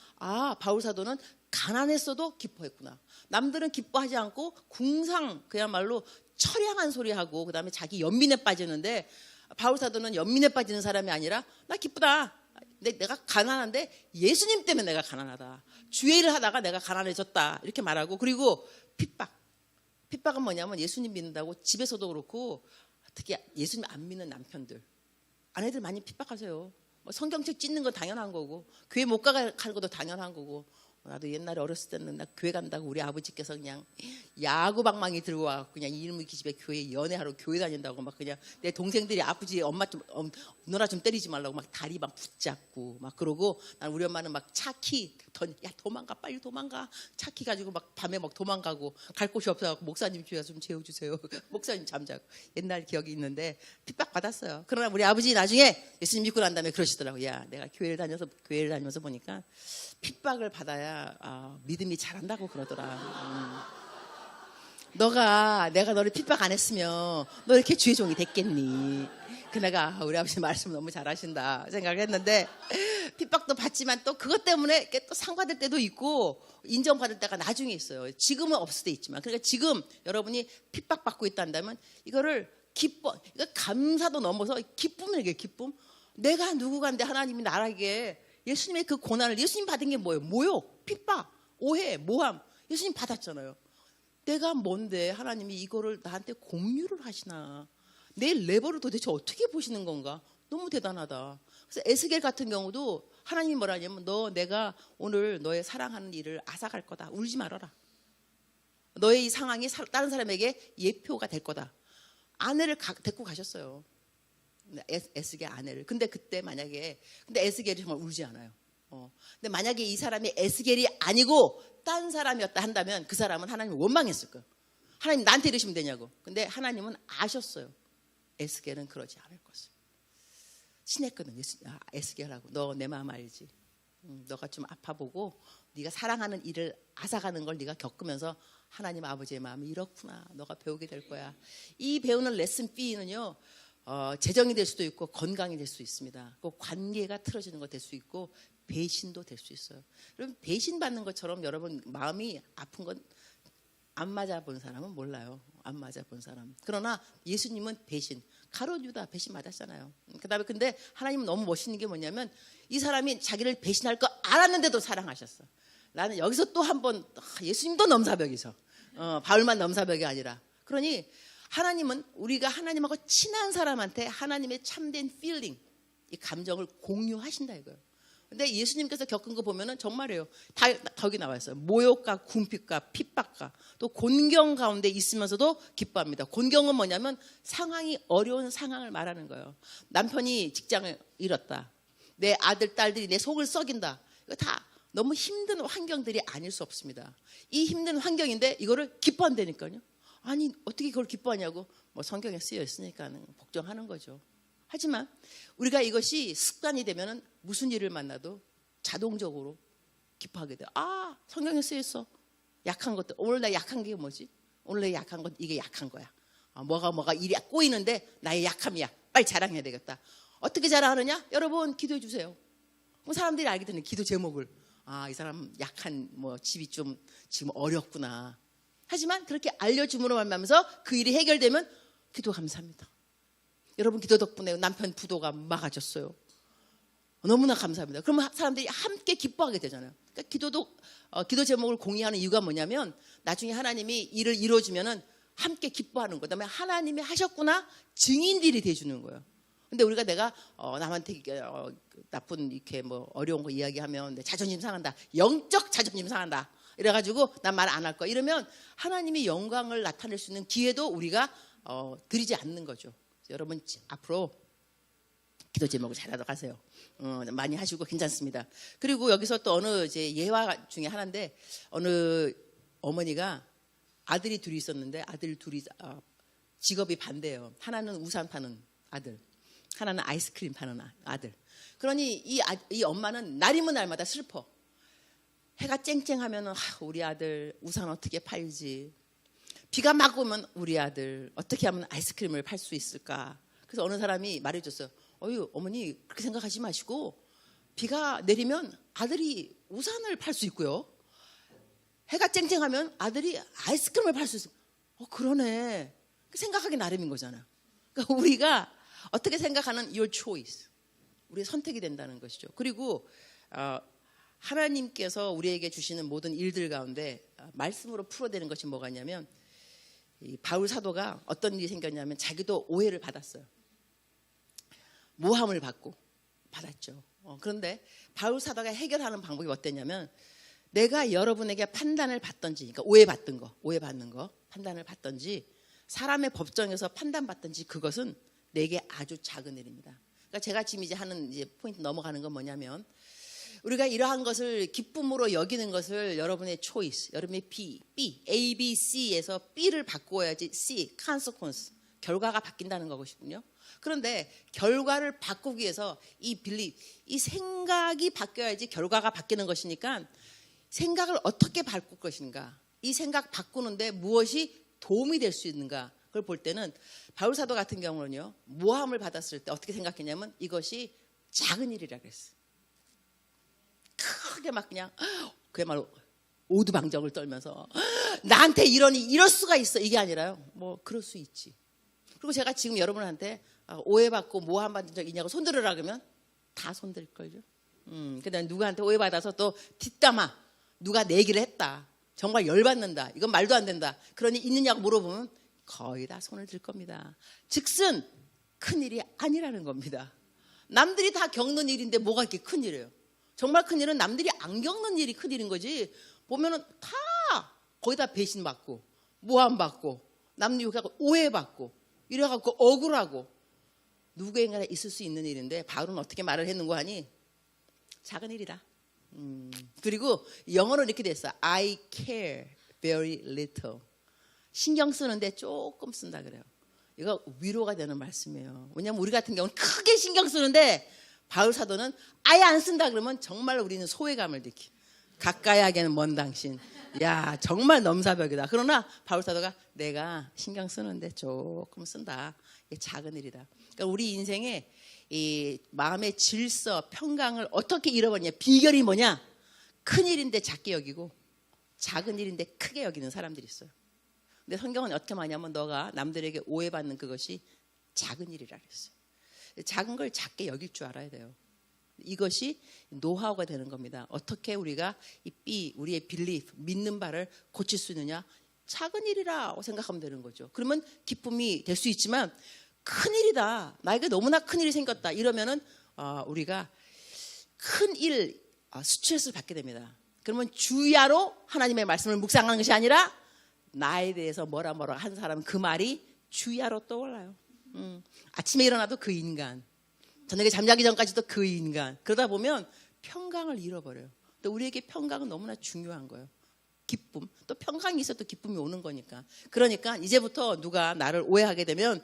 바울사도는 가난했어도 기뻐했구나. 남들은 기뻐하지 않고 궁상 그야말로 처량한 소리하고 그다음에 자기 연민에 빠지는데 바울사도는 연민에 빠지는 사람이 아니라 나 기쁘다. 내가 가난한데 예수님 때문에 내가 가난하다. 주의 일을 하다가 내가 가난해졌다. 이렇게 말하고 그리고 핍박은 뭐냐면 예수님 믿는다고 집에서도 그렇고 특히 예수님 안 믿는 남편들 아내들 많이 핍박하세요. 뭐 성경책 찢는 건 당연한 거고 교회 못 가는 것도 당연한 거고 나도 옛날에 어렸을 때는 나 교회 간다고 우리 아버지께서 그냥 야구방망이 들고 와 그냥 이름의 기집애 교회 연애하러 교회 다닌다고 막 그냥 내 동생들이 아버지 엄마 좀 누나 좀 때리지 말라고 막 다리 막 붙잡고 막 그러고 난 우리 엄마는 막 차키 야 도망가 빨리 도망가 차키 가지고 막 밤에 막 도망가고 갈 곳이 없어서 목사님 교회 좀 재워주세요. 목사님 잠자고 옛날 기억이 있는데 핍박 받았어요. 그러나 우리 아버지 나중에 예수님 믿고 난 다음에 그러시더라고. 야 내가 교회를 다니면서 보니까 핍박을 받아야 믿음이 자란다고 그러더라. 내가 너를 핍박 안 했으면 너 이렇게 주의 종이 됐겠니? 그 내가 우리 아버지 말씀 너무 잘하신다 생각을 했는데 핍박도 받지만 또 그것 때문에 또 상 받을 때도 있고 인정받을 때가 나중에 있어요. 지금은 없을 때 있지만 그러니까 지금 여러분이 핍박받고 있다면 이거를 이거 감사도 넘어서 기쁨이에요. 기쁨. 내가 누구간데 하나님이 나에게 예수님의 그 고난을 예수님 받은 게 뭐예요? 모욕, 핍박, 오해, 모함 예수님 받았잖아요. 내가 뭔데 하나님이 이거를 나한테 공유를 하시나. 내 레벨을 도대체 어떻게 보시는 건가. 너무 대단하다. 그래서 에스겔 같은 경우도 하나님이 뭐라 하냐면 내가 오늘 너의 사랑하는 일을 앗아갈 거다. 울지 말아라. 너의 이 상황이 다른 사람에게 예표가 될 거다. 아내를 데리고 가셨어요. 에스겔 아내를. 근데 에스겔이 정말 울지 않아요. 근데 만약에 이 사람이 에스겔이 아니고 딴 사람이었다 한다면 그 사람은 하나님을 원망했을 거예요. 하나님 나한테 이러시면 되냐고. 근데 하나님은 아셨어요. 에스겔은 그러지 않을 것을. 친했거든. 에스겔하고 너 내 마음 알지. 너가 좀 아파보고 네가 사랑하는 일을 앗아가는 걸 네가 겪으면서 하나님 아버지의 마음이 이렇구나. 너가 배우게 될 거야. 이 배우는 레슨 B는요. 재정이 될 수도 있고 건강이 될 수 있습니다. 그 관계가 틀어지는 거 될 수 있고 배신도 될 수 있어요. 여러분 배신받는 것처럼 여러분 마음이 아픈 건 안 맞아본 사람은 몰라요. 안 맞아본 사람. 그러나 예수님은 가룟 유다 배신 맞았잖아요. 그다음에 근데 하나님은 너무 멋있는 게 뭐냐면 이 사람이 자기를 배신할 거 알았는데도 사랑하셨어. 나는 여기서 또 한 번 예수님도 넘사벽이죠. 바울만 넘사벽이 아니라. 그러니 하나님은 우리가 하나님하고 친한 사람한테 하나님의 참된 필링, 이 감정을 공유하신다 이거예요. 근데 예수님께서 겪은 거 보면은 정말이에요. 다 거기 나와 있어요. 모욕과 궁핍과 핍박과 또 곤경 가운데 있으면서도 기뻐합니다. 곤경은 뭐냐면 상황이 어려운 상황을 말하는 거예요. 남편이 직장을 잃었다. 내 아들, 딸들이 내 속을 썩인다. 이거 다 너무 힘든 환경들이 아닐 수 없습니다. 이 힘든 환경인데 이거를 기뻐한다니까요. 아니 어떻게 그걸 기뻐하냐고 뭐 성경에 쓰여 있으니까 복종하는 거죠. 하지만 우리가 이것이 습관이 되면은 무슨 일을 만나도 자동적으로 기뻐하게 돼요. 성경에 쓰여 있어. 약한 것들. 오늘 나 약한 게 뭐지? 오늘 내 약한 것 이게 약한 거야. 뭐가 일이 꼬이는데 나의 약함이야. 빨리 자랑해야 되겠다. 어떻게 자랑하느냐? 여러분 기도해 주세요. 그럼 사람들이 알게 되는 기도 제목을 이 사람 약한 집이 좀 지금 어렵구나. 하지만 그렇게 알려줌으로 말미암아서 그 일이 해결되면 기도 감사합니다. 여러분 기도 덕분에 남편 부도가 막아졌어요. 너무나 감사합니다. 그러면 사람들이 함께 기뻐하게 되잖아요. 그러니까 기도 제목을 공유하는 이유가 뭐냐면 나중에 하나님이 일을 이루어주면은 함께 기뻐하는 거. 그다음에 하나님이 하셨구나 증인들이 돼주는 거예요. 근데 우리가 내가 남한테 나쁜 이렇게 어려운 거 이야기하면 내 자존심 상한다. 영적 자존심 상한다. 이래가지고 난 말 안 할 거야. 이러면 하나님이 영광을 나타낼 수 있는 기회도 우리가 드리지 않는 거죠. 여러분 앞으로 기도 제목을 잘하도록 하세요. 많이 하시고 괜찮습니다. 그리고 여기서 또 어느 예화 중에 하나인데 어느 어머니가 아들이 둘이 있었는데 아들 둘이 직업이 반대예요. 하나는 우산 파는 아들, 하나는 아이스크림 파는 아들. 그러니 이 엄마는 날이면 날마다 슬퍼. 해가 쨍쨍하면 우리 아들 우산 어떻게 팔지? 비가 막 오면 우리 아들 어떻게 하면 아이스크림을 팔 수 있을까? 그래서 어느 사람이 말해줬어요. 어유 어머니 그렇게 생각하지 마시고 비가 내리면 아들이 우산을 팔 수 있고요. 해가 쨍쨍하면 아들이 아이스크림을 팔 수 있어요. 그러네. 생각하기 나름인 거잖아. 그러니까 우리가 어떻게 생각하는 your choice. 우리의 선택이 된다는 것이죠. 그리고 하나님께서 우리에게 주시는 모든 일들 가운데 말씀으로 풀어내는 것이 뭐가 있냐면 이 바울 사도가 어떤 일이 생겼냐면 자기도 오해를 받았어요. 모함을 받았죠. 그런데 바울 사도가 해결하는 방법이 어땠냐면 내가 여러분에게 판단을 받든지, 그러니까 오해받는 거, 판단을 받든지 사람의 법정에서 판단받든지 그것은 내게 아주 작은 일입니다. 그러니까 제가 지금 이제 하는 포인트 넘어가는 건 뭐냐면 우리가 이러한 것을 기쁨으로 여기는 것을 여러분의 choice, 여러분의 B, A, B, C에서 B를 바꾸어야지 C, consequence, 결과가 바뀐다는 거거든요. 그런데 결과를 바꾸기 위해서 이 belief, 이 생각이 바뀌어야지 결과가 바뀌는 것이니까 생각을 어떻게 바꿀 것인가, 이 생각 바꾸는데 무엇이 도움이 될 수 있는가, 그걸 볼 때는 바울 사도 같은 경우는요, 모함을 받았을 때 어떻게 생각했냐면 이것이 작은 일이라 그랬어요. 크게 막 그냥 그야말로 오두방정을 떨면서 나한테 이럴 수가 있어, 이게 아니라요. 뭐 그럴 수 있지. 그리고 제가 지금 여러분한테 오해받고 모함받은 적 있냐고 손들으라 그러면 다 손들걸요. 그다음에 누구한테 오해받아서 또 뒷담화, 누가 내기를 했다, 정말 열받는다, 이건 말도 안 된다, 그러니 있느냐고 물어보면 거의 다 손을 들 겁니다. 즉슨 큰일이 아니라는 겁니다. 남들이 다 겪는 일인데 뭐가 이렇게 큰일이에요. 정말 큰일은 남들이 안 겪는 일이 큰일인 거지. 보면은 다 거의 다 배신받고 모함받고 남 욕하고 오해받고 이래갖고 억울하고 누구에게나 있을 수 있는 일인데 바울은 어떻게 말을 했는고 하니 작은 일이다. 그리고 영어로 이렇게 됐어. I care very little. 신경 쓰는데 조금 쓴다 그래요. 이거 위로가 되는 말씀이에요. 왜냐하면 우리 같은 경우는 크게 신경 쓰는데 바울 사도는 아예 안 쓴다 그러면 정말 우리는 소외감을 느끼. 가까이 하기에는 먼 당신. 야, 정말 넘사벽이다. 그러나 바울 사도가 내가 신경 쓰는데 조금 쓴다. 이게 작은 일이다. 그러니까 우리 인생에 이 마음의 질서, 평강을 어떻게 잃어버리냐. 비결이 뭐냐? 큰 일인데 작게 여기고 작은 일인데 크게 여기는 사람들이 있어요. 근데 성경은 어떻게 말하냐면 너가 남들에게 오해받는 그것이 작은 일이라 그랬어요. 작은 걸 작게 여길 줄 알아야 돼요. 이것이 노하우가 되는 겁니다. 어떻게 우리가 우리의 belief, 믿는 바를 고칠 수 있느냐? 작은 일이라고 생각하면 되는 거죠. 그러면 기쁨이 될 수 있지만 큰일이다, 나에게 너무나 큰일이 생겼다 이러면은 우리가 큰일, 스트레스를 받게 됩니다. 그러면 주야로 하나님의 말씀을 묵상하는 것이 아니라 나에 대해서 뭐라 한 사람 그 말이 주야로 떠올라요. 아침에 일어나도 그 인간, 저녁에 잠자기 전까지도 그 인간. 그러다 보면 평강을 잃어버려요. 또 우리에게 평강은 너무나 중요한 거예요. 기쁨, 또 평강이 있어도 기쁨이 오는 거니까. 그러니까 이제부터 누가 나를 오해하게 되면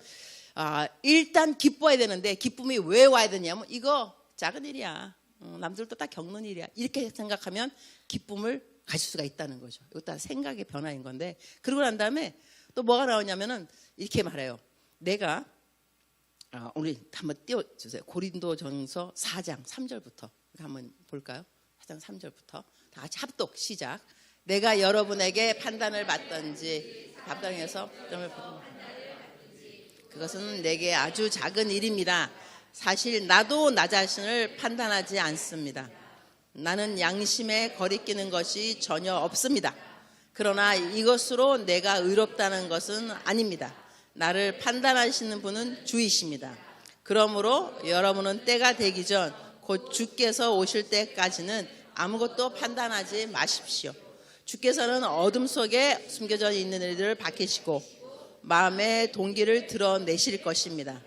일단 기뻐야 되는데 기쁨이 왜 와야 되냐면 이거 작은 일이야, 남들도 다 겪는 일이야, 이렇게 생각하면 기쁨을 가질 수가 있다는 거죠. 이것도 다 생각의 변화인 건데, 그러고 난 다음에 또 뭐가 나오냐면은 이렇게 말해요. 내가 우리 한번 띄워주세요. 고린도전서 4장 3절부터 한번 볼까요? 4장 3절부터 다 같이 합독 시작. 내가 여러분에게 판단을 받든지 답당해서 그것은 내게 아주 작은 일입니다. 사실 나도 나 자신을 판단하지 않습니다. 나는 양심에 거리끼는 것이 전혀 없습니다. 그러나 이것으로 내가 의롭다는 것은 아닙니다. 나를 판단하시는 분은 주이십니다. 그러므로 여러분은 때가 되기 전 곧 주께서 오실 때까지는 아무것도 판단하지 마십시오. 주께서는 어둠 속에 숨겨져 있는 일들을 밝히시고 마음의 동기를 드러내실 것입니다.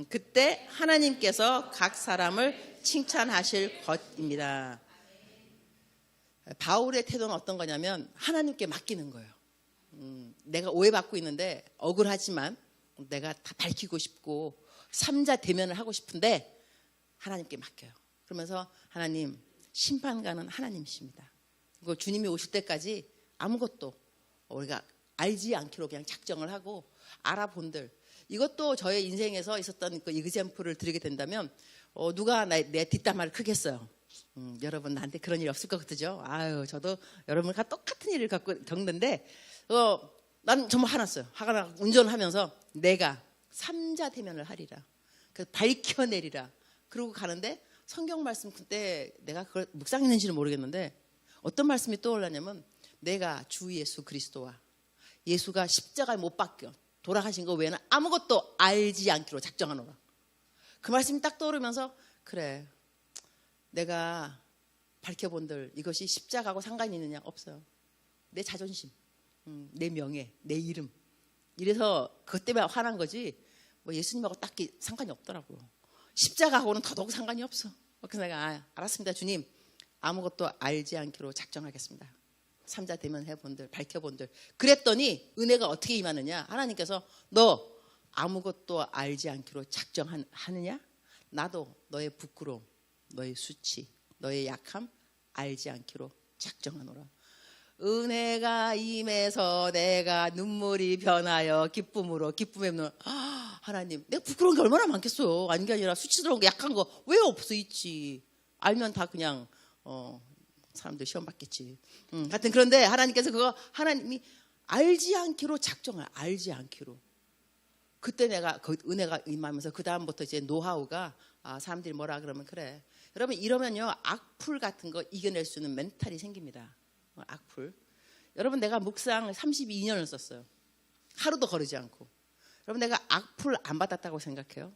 그때 하나님께서 각 사람을 칭찬하실 것입니다. 바울의 태도는 어떤 거냐면 하나님께 맡기는 거예요. 내가 오해받고 있는데 억울하지만 내가 다 밝히고 싶고 3자 대면을 하고 싶은데 하나님께 맡겨요. 그러면서 하나님, 심판가는 하나님이십니다. 그리고 주님이 오실 때까지 아무것도 우리가 알지 않기로 그냥 작정을 하고 알아본들. 이것도 저의 인생에서 있었던 그 이그젬플을 드리게 된다면 누가 내 뒷담화를 크게 했어요. 여러분 나한테 그런 일이 없을 것 같으죠? 아유, 저도 여러분과 똑같은 일을 겪는데 난 정말 화났어요. 화가 나 운전하면서 내가 삼자 대면을 하리라. 그 밝혀내리라. 그러고 가는데 성경 말씀 그때 내가 그걸 묵상했는지는 모르겠는데 어떤 말씀이 떠올랐냐면 내가 주 예수 그리스도와 예수가 십자가에 못 박혀 돌아가신 거 외에는 아무것도 알지 않기로 작정하노라. 그 말씀이 딱 떠오르면서 그래 내가 밝혀본들 이것이 십자가하고 상관이 있느냐? 없어요. 내 자존심, 내 명예, 내 이름 이래서 그것 때문에 화난 거지 뭐 예수님하고 딱히 상관이 없더라고요. 십자가하고는 더더욱 상관이 없어. 그래서 내가 알았습니다 주님 아무것도 알지 않기로 작정하겠습니다. 삼자 대면 해본들 밝혀본들 그랬더니 은혜가 어떻게 임하느냐. 하나님께서 너 아무것도 알지 않기로 작정하느냐. 나도 너의 부끄러움 너의 수치 너의 약함 알지 않기로 작정하노라. 은혜가 임해서 내가 눈물이 변하여 기쁨으로 기쁨의 눈. 하나님 내가 부끄러운 게 얼마나 많겠어요. 아닌 게 아니라 수치스러운 거 약한 거 왜 없어 있지. 알면 다 그냥 사람들 시험 받겠지. 하여튼 그런데 하나님께서 그거 하나님이 알지 않기로 작정을 알지 않기로. 그때 내가 그 은혜가 임하면서 그 다음부터 이제 노하우가 사람들이 뭐라 그러면 그래. 여러분 이러면요 악풀 같은 거 이겨낼 수 있는 멘탈이 생깁니다. 악풀. 여러분 내가 묵상 32년을 썼어요. 하루도 거르지 않고. 여러분 내가 악풀 안 받았다고 생각해요?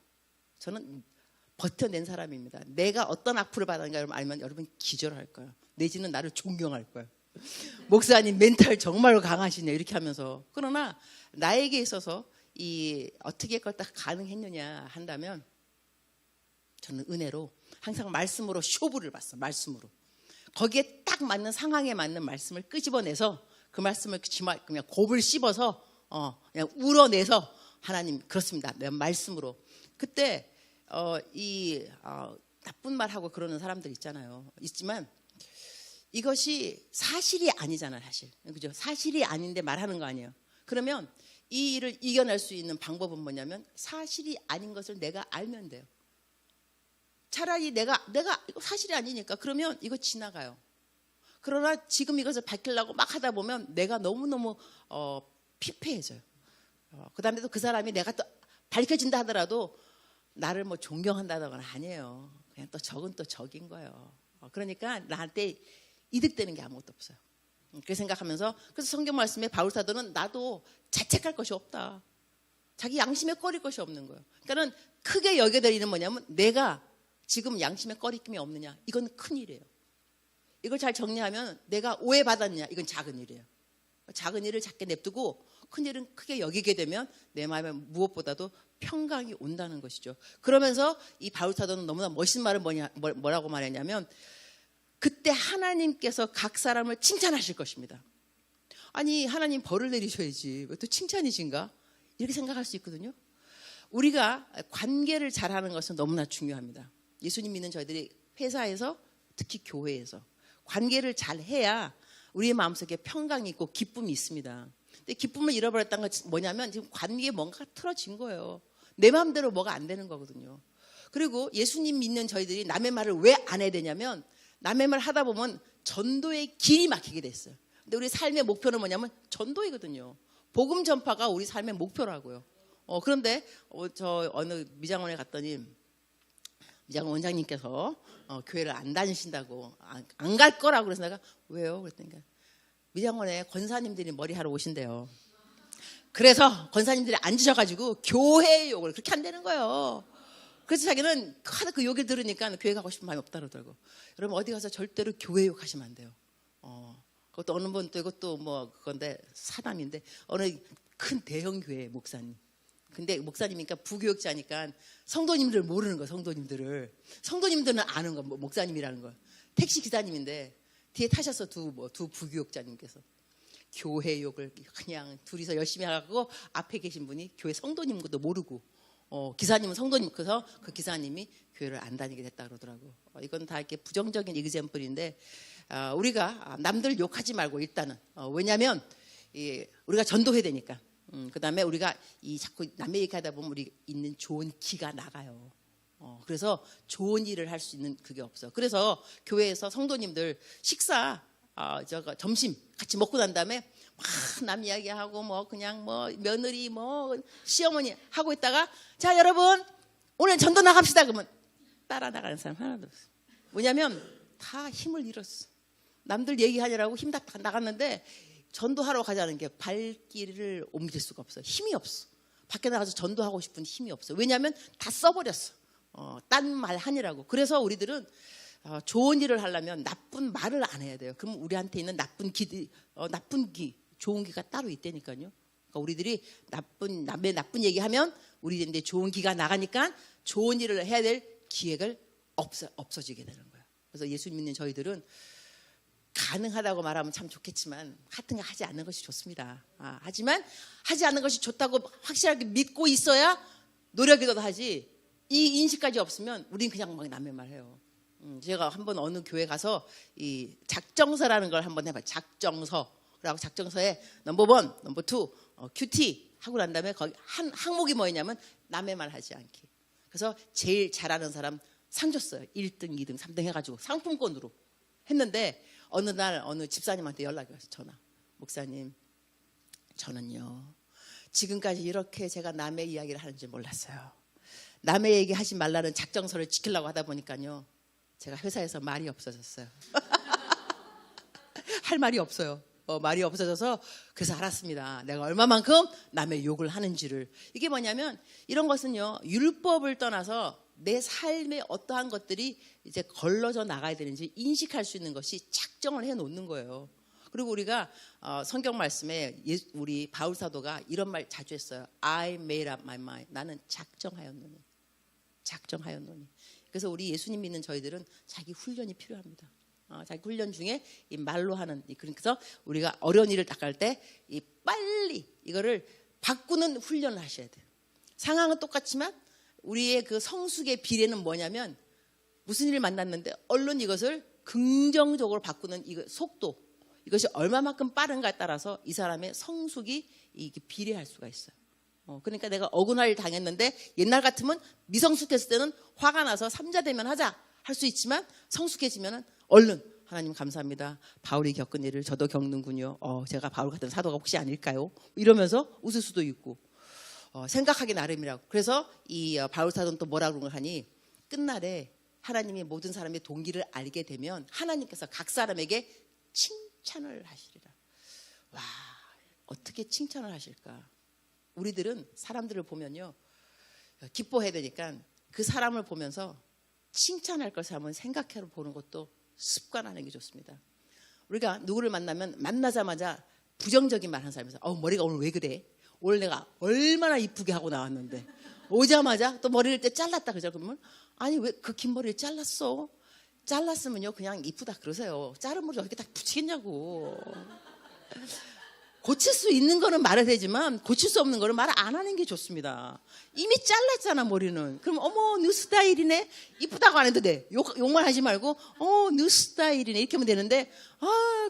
저는 버텨낸 사람입니다. 내가 어떤 악풀을 받았는가 여러분 알면 여러분 기절할 거예요. 내지는 나를 존경할 거예요. 목사님 멘탈 정말로 강하시네 이렇게 하면서. 그러나 나에게 있어서 이 어떻게 그걸 딱 가능했느냐 한다면 저는 은혜로 항상 말씀으로 쇼부를 봤어. 말씀으로. 거기에 딱 맞는 상황에 맞는 말씀을 끄집어내서 그 말씀을 그냥 곱을 씹어서 그냥 우러내서 하나님 그렇습니다. 내 말씀으로. 그때 나쁜 말하고 그러는 사람들 있잖아요. 있지만 이것이 사실이 아니잖아 사실. 그죠? 사실이 아닌데 말하는 거 아니에요. 그러면 이 일을 이겨낼 수 있는 방법은 뭐냐면 사실이 아닌 것을 내가 알면 돼요. 차라리 내가 이거 사실이 아니니까 그러면 이거 지나가요. 그러나 지금 이것을 밝히려고 막 하다 보면 내가 너무너무 피폐해져요. 그 다음에 또 그 사람이 내가 또 밝혀진다 하더라도 나를 뭐 존경한다거나 아니에요. 그냥 또 적은 또 적인 거예요. 그러니까 나한테 이득되는 게 아무것도 없어요. 그렇게 생각하면서 그래서 성경 말씀에 바울 사도는 나도 자책할 것이 없다. 자기 양심에 꺼릴 것이 없는 거예요. 그러니까는 크게 여겨야 될 일은 뭐냐면 내가 지금 양심에 꺼리낌이 없느냐. 이건 큰 일이에요. 이걸 잘 정리하면 내가 오해받았느냐. 이건 작은 일이에요. 작은 일을 작게 냅두고 큰 일은 크게 여기게 되면 내 마음에 무엇보다도 평강이 온다는 것이죠. 그러면서 이 바울 사도는 너무나 멋있는 말을 뭐라고 말했냐면 그때 하나님께서 각 사람을 칭찬하실 것입니다. 아니 하나님 벌을 내리셔야지 왜 또 칭찬이신가? 이렇게 생각할 수 있거든요. 우리가 관계를 잘하는 것은 너무나 중요합니다. 예수님 믿는 저희들이 회사에서 특히 교회에서 관계를 잘해야 우리의 마음속에 평강이 있고 기쁨이 있습니다. 근데 기쁨을 잃어버렸다는 건 뭐냐면 지금 관계에 뭔가 틀어진 거예요. 내 마음대로 뭐가 안 되는 거거든요. 그리고 예수님 믿는 저희들이 남의 말을 왜 안 해야 되냐면 남의 말 하다 보면 전도의 길이 막히게 됐어요. 근데 우리 삶의 목표는 뭐냐면 전도이거든요. 복음 전파가 우리 삶의 목표라고요. 그런데 저 어느 미장원에 갔더니 미장원 원장님께서 교회를 안 다니신다고 안 갈 거라고 그래서 내가 왜요? 그랬더니 미장원에 권사님들이 머리하러 오신대요. 그래서 권사님들이 앉으셔가지고 교회 욕을 그렇게 한다는 거예요. 그래서 자기는 하도 그 욕을 들으니까 교회 가고 싶은 마음이 없다 그러더라고. 여러분 어디 가서 절대로 교회 욕하시면 안 돼요. 그것도 어느 분 또 이것도 뭐 그건데 사담인데 어느 큰 대형 교회 목사님. 근데 목사님이니까 부교육자니까 성도님들을 모르는 거야. 성도님들은 아는 거 목사님이라는 거. 택시 기사님인데 뒤에 타셨어 두 부교육자님께서 교회 욕을 그냥 둘이서 열심히 하고 앞에 계신 분이 교회 성도님 것도 모르고 기사님은 성도님 그래서 그 기사님이 교회를 안 다니게 됐다 그러더라고. 이건 다 이렇게 부정적인 이그젬플인데 우리가 남들 욕하지 말고 일단은 왜냐하면 우리가 전도해야 되니까. 그다음에 우리가 자꾸 남의 얘기하다 보면 우리 있는 좋은 기가 나가요. 그래서 좋은 일을 할 수 있는 그게 없어. 그래서 교회에서 성도님들 식사 점심 같이 먹고 난 다음에 막 남 이야기하고 뭐 그냥 뭐 며느리 뭐 시어머니 하고 있다가 자 여러분 오늘 전도 나갑시다 그러면 따라 나가는 사람 하나도 없어. 뭐냐면 다 힘을 잃었어. 남들 얘기하느라고 힘 다 나갔는데 전도하러 가자는 게 발길을 옮길 수가 없어. 힘이 없어. 밖에 나가서 전도하고 싶은 힘이 없어. 왜냐하면 다 써버렸어. 딴 말 하느라고. 그래서 우리들은 좋은 일을 하려면 나쁜 말을 안 해야 돼요. 그럼 우리한테 있는 나쁜 기, 좋은 기가 따로 있다니까요. 그러니까 우리들이 남의 나쁜 얘기하면 우리한테 좋은 기가 나가니까 좋은 일을 해야 될 기회가 없어지게 되는 거예요. 그래서 예수 믿는 저희들은 가능하다고 말하면 참 좋겠지만 하여튼 하지 않는 것이 좋습니다. 하지만 하지 않는 것이 좋다고 확실하게 믿고 있어야 노력이라도 하지 이 인식까지 없으면 우린 그냥 막 남의 말 해요. 제가 한번 어느 교회 가서 이 작정서라는 걸 한번 해봐요. 작정서. 그리고 작정서에 넘버 1, 넘버 2, 큐티 하고 난 다음에 거기 한 항목이 뭐였냐면 남의 말 하지 않기. 그래서 제일 잘하는 사람 상 줬어요. 1등, 2등, 3등 해가지고 상품권으로 했는데 어느 날 어느 집사님한테 연락이 왔어요. 전화. 목사님, 저는요 지금까지 이렇게 제가 남의 이야기를 하는지 몰랐어요. 남의 얘기 하지 말라는 작정서를 지키려고 하다 보니까요 제가 회사에서 말이 없어졌어요. 할 말이 없어요. 말이 없어져서 그래서 알았습니다. 내가 얼마만큼 남의 욕을 하는지를. 이게 뭐냐면 이런 것은요 율법을 떠나서 내 삶의 어떠한 것들이 이제 걸러져 나가야 되는지 인식할 수 있는 것이 작정을 해놓는 거예요. 그리고 우리가 성경 말씀에 우리 바울 사도가 이런 말 자주 했어요. I made up my mind. 나는 작정하였노니. 그래서 우리 예수님 믿는 저희들은 자기 훈련이 필요합니다. 자기 훈련 중에 이 말로 하는 그래서 우리가 어려운 일을 닦을 때 이 빨리 이거를 바꾸는 훈련을 하셔야 돼요. 상황은 똑같지만 우리의 그 성숙의 비례는 뭐냐면 무슨 일을 만났는데 얼른 이것을 긍정적으로 바꾸는 속도 이것이 얼마만큼 빠른가에 따라서 이 사람의 성숙이 이게 비례할 수가 있어요. 그러니까 내가 억울한 일 당했는데 옛날 같으면 미성숙했을 때는 화가 나서 삼자대면 하자 할 수 있지만 성숙해지면은 얼른 하나님 감사합니다. 바울이 겪은 일을 저도 겪는군요. 제가 바울 같은 사도가 혹시 아닐까요? 이러면서 웃을 수도 있고 생각하기 나름이라고. 그래서 이 바울 사도는 또 뭐라고 하니 끝날에 하나님이 모든 사람의 동기를 알게 되면 하나님께서 각 사람에게 칭찬을 하시리라. 와 어떻게 칭찬을 하실까? 우리들은 사람들을 보면요 기뻐해야 되니까 그 사람을 보면서 칭찬할 것을 한번 생각해 보는 것도 습관하는 게 좋습니다. 우리가 누구를 만나면 만나자마자 부정적인 말 하는 사람이 있어요. 머리가 오늘 왜 그래? 오늘 내가 얼마나 이쁘게 하고 나왔는데 오자마자 또 머리를 때 잘랐다 그러죠. 그러면 아니 왜 그 긴 머리를 잘랐어? 잘랐으면요 그냥 이쁘다 그러세요. 자른 머리 어떻게 다 붙이겠냐고. 고칠 수 있는 거는 말을 되지만 고칠 수 없는 거는 말 안 하는 게 좋습니다. 이미 잘랐잖아 머리는. 그럼 어머 뉴 스타일이네. 이쁘다고 안 해도 돼. 욕만 하지 말고 뉴 스타일이네 이렇게 하면 되는데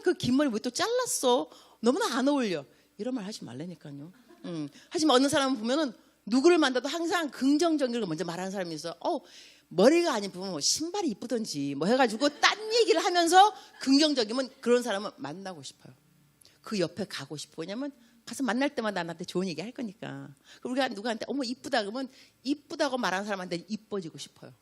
그 긴 머리 왜 또 잘랐어? 너무나 안 어울려. 이런 말 하지 말라니까요. 하지만 어느 사람은 보면은 누구를 만나도 항상 긍정적인 걸 먼저 말하는 사람이 있어. 머리가 안 이쁘면 신발이 이쁘던지 뭐 해가지고 딴 얘기를 하면서 긍정적이면 그런 사람은 만나고 싶어요. 그 옆에 가고 싶어. 왜냐면 가서 만날 때마다 나한테 좋은 얘기 할 거니까. 우리가 누구한테 어머 이쁘다 그러면 이쁘다고 말하는 사람한테 이뻐지고 싶어요.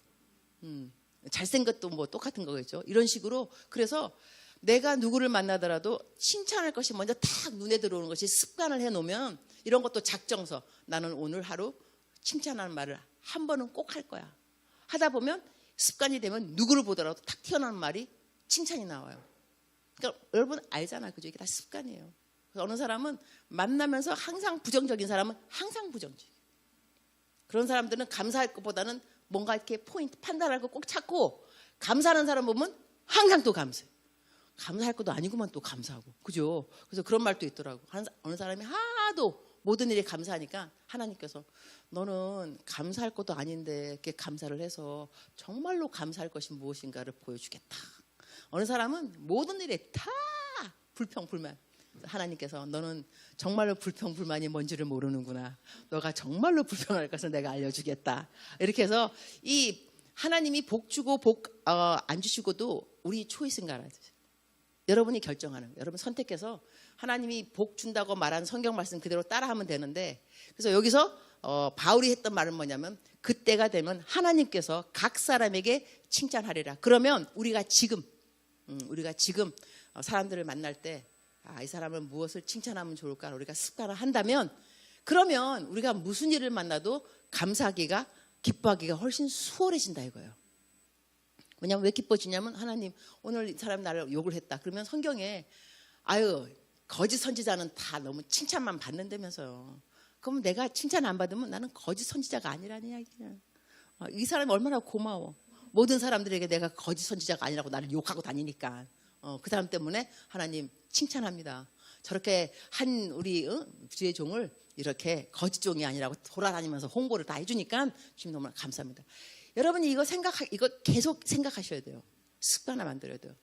잘생겼도 뭐 똑같은 거겠죠. 이런 식으로. 그래서 내가 누구를 만나더라도 칭찬할 것이 먼저 탁 눈에 들어오는 것이 습관을 해놓으면 이런 것도 작정서. 나는 오늘 하루 칭찬하는 말을 한 번은 꼭 할 거야. 하다 보면 습관이 되면 누구를 보더라도 탁 튀어나오는 말이 칭찬이 나와요. 그러니까 여러분 알잖아. 그죠? 이게 다 습관이에요. 그래서 어느 사람은 만나면서 항상 부정적인 사람은 항상 부정적이에요. 그런 사람들은 감사할 것보다는 뭔가 이렇게 포인트 판단할 거 꼭 찾고 감사하는 사람 보면 항상 또 감사해요. 감사할 것도 아니구만 또 감사하고. 그죠? 그래서 그런 말도 있더라고. 어느 사람이 하도 모든 일에 감사하니까 하나님께서 너는 감사할 것도 아닌데 이렇게 감사를 해서 정말로 감사할 것이 무엇인가를 보여주겠다. 어느 사람은 모든 일에 다 불평불만. 하나님께서 너는 정말로 불평불만이 뭔지를 모르는구나. 너가 정말로 불평할 것을 내가 알려주겠다. 이렇게 해서 이 하나님이 복 주고 복 안 주시고도 우리 초이스인가 알아야죠. 여러분이 결정하는, 여러분 선택해서 하나님이 복 준다고 말한 성경 말씀 그대로 따라하면 되는데, 그래서 여기서 바울이 했던 말은 뭐냐면 그때가 되면 하나님께서 각 사람에게 칭찬하리라. 그러면 우리가 지금 사람들을 만날 때 이 사람을 무엇을 칭찬하면 좋을까 우리가 습관을 한다면, 그러면 우리가 무슨 일을 만나도 감사하기가 기뻐하기가 훨씬 수월해진다 이거예요. 왜냐하면 왜 기뻐지냐면 하나님 오늘 이 사람 나를 욕을 했다. 그러면 성경에 거짓 선지자는 다 너무 칭찬만 받는다면서요. 그럼 내가 칭찬 안 받으면 나는 거짓 선지자가 아니라는 이야기야. 이 사람이 얼마나 고마워. 모든 사람들에게 내가 거짓 선지자가 아니라고 나를 욕하고 다니니까 그 사람 때문에 하나님 칭찬합니다. 저렇게 한 우리 주의 종을 이렇게 거짓 종이 아니라고 돌아다니면서 홍보를 다 해주니까 주님 너무 감사합니다. 여러분이 이거 계속 생각하셔야 돼요. 습관을 만들어야 돼요.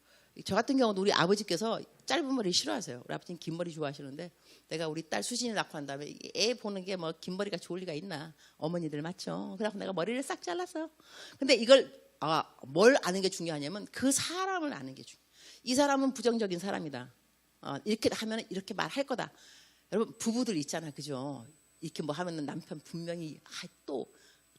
저 같은 경우도 우리 아버지께서 짧은 머리 싫어하세요. 우리 아버지는 긴 머리 좋아하시는데 내가 우리 딸 수진이 낳고 난 다음에 애 보는 게 뭐 긴 머리가 좋을 리가 있나. 어머니들 맞죠. 그래서 내가 머리를 싹 잘랐어요. 근데 이걸 뭘 아는 게 중요하냐면 그 사람을 아는 게 중요해요. 이 사람은 부정적인 사람이다. 이렇게 하면 이렇게 말할 거다. 여러분 부부들 있잖아, 그죠? 이렇게 뭐 하면은 남편 분명히 또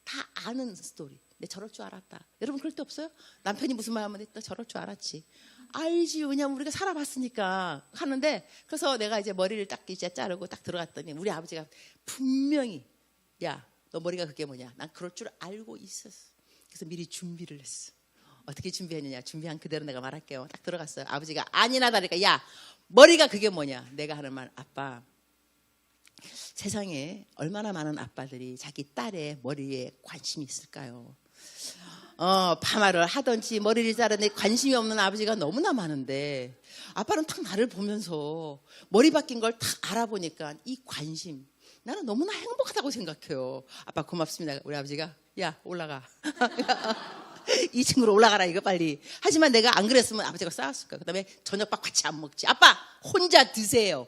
다 아는 스토리. 내 저럴 줄 알았다. 여러분 그럴 때 없어요? 남편이 무슨 말 하면 또 저럴 줄 알았지. 알지. 왜냐면 우리가 살아봤으니까 하는데, 그래서 내가 이제 머리를 딱 이제 자르고 딱 들어갔더니 우리 아버지가 분명히 야, 너 머리가 그게 뭐냐? 난 그럴 줄 알고 있었어. 그래서 미리 준비를 했어. 어떻게 준비했느냐? 준비한 그대로 내가 말할게요. 딱 들어갔어요. 아버지가 아니나 다르니까 야, 머리가 그게 뭐냐? 내가 하는 말, 아빠, 세상에 얼마나 많은 아빠들이 자기 딸의 머리에 관심이 있을까요? 파마를 하든지 머리를 자르는데 관심이 없는 아버지가 너무나 많은데, 아빠는 딱 나를 보면서 머리 바뀐 걸 딱 알아보니까 이 관심, 나는 너무나 행복하다고 생각해요. 아빠 고맙습니다. 우리 아버지가 야 올라가 2층으로 올라가라 이거 빨리. 하지만 내가 안 그랬으면 아버지가 싸웠을 거야. 그다음에 저녁밥 같이 안 먹지. 아빠 혼자 드세요.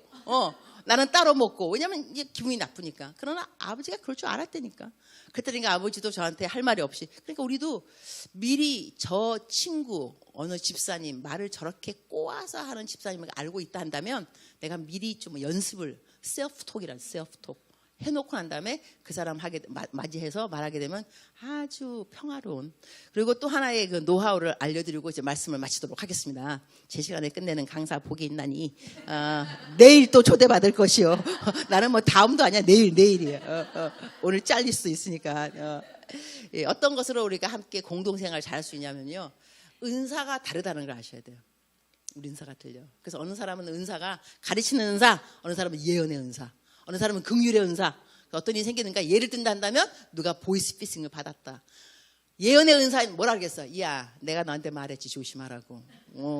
나는 따로 먹고. 왜냐면 이게 기분이 나쁘니까. 그러나 아버지가 그럴 줄 알았다니까. 그랬더니까 아버지도 저한테 할 말이 없이. 그러니까 우리도 미리 저 친구 어느 집사님 말을 저렇게 꼬아서 하는 집사님을 알고 있다 한다면 내가 미리 좀 연습을, 셀프톡이란 셀프톡 해놓고 난 다음에 그 사람 맞이해서 말하게 되면 아주 평화로운. 그리고 또 하나의 그 노하우를 알려드리고 이제 말씀을 마치도록 하겠습니다. 제 시간에 끝내는 강사 복이 있나니 내일 또 초대받을 것이요. 나는 뭐 다음도 아니야. 내일이에요. 오늘 잘릴 수 있으니까. 어떤 것으로 우리가 함께 공동생활을 잘할 수 있냐면요, 은사가 다르다는 걸 아셔야 돼요. 우리 은사가 틀려. 그래서 어느 사람은 은사가 가르치는 은사, 어느 사람은 예언의 은사, 어느 사람은 긍휼의 은사. 어떤 일이 생기는가? 예를 든다 한다면 누가 보이스피싱을 받았다. 예언의 은사는 뭐라 그러겠어? 야, 내가 너한테 말했지 조심하라고.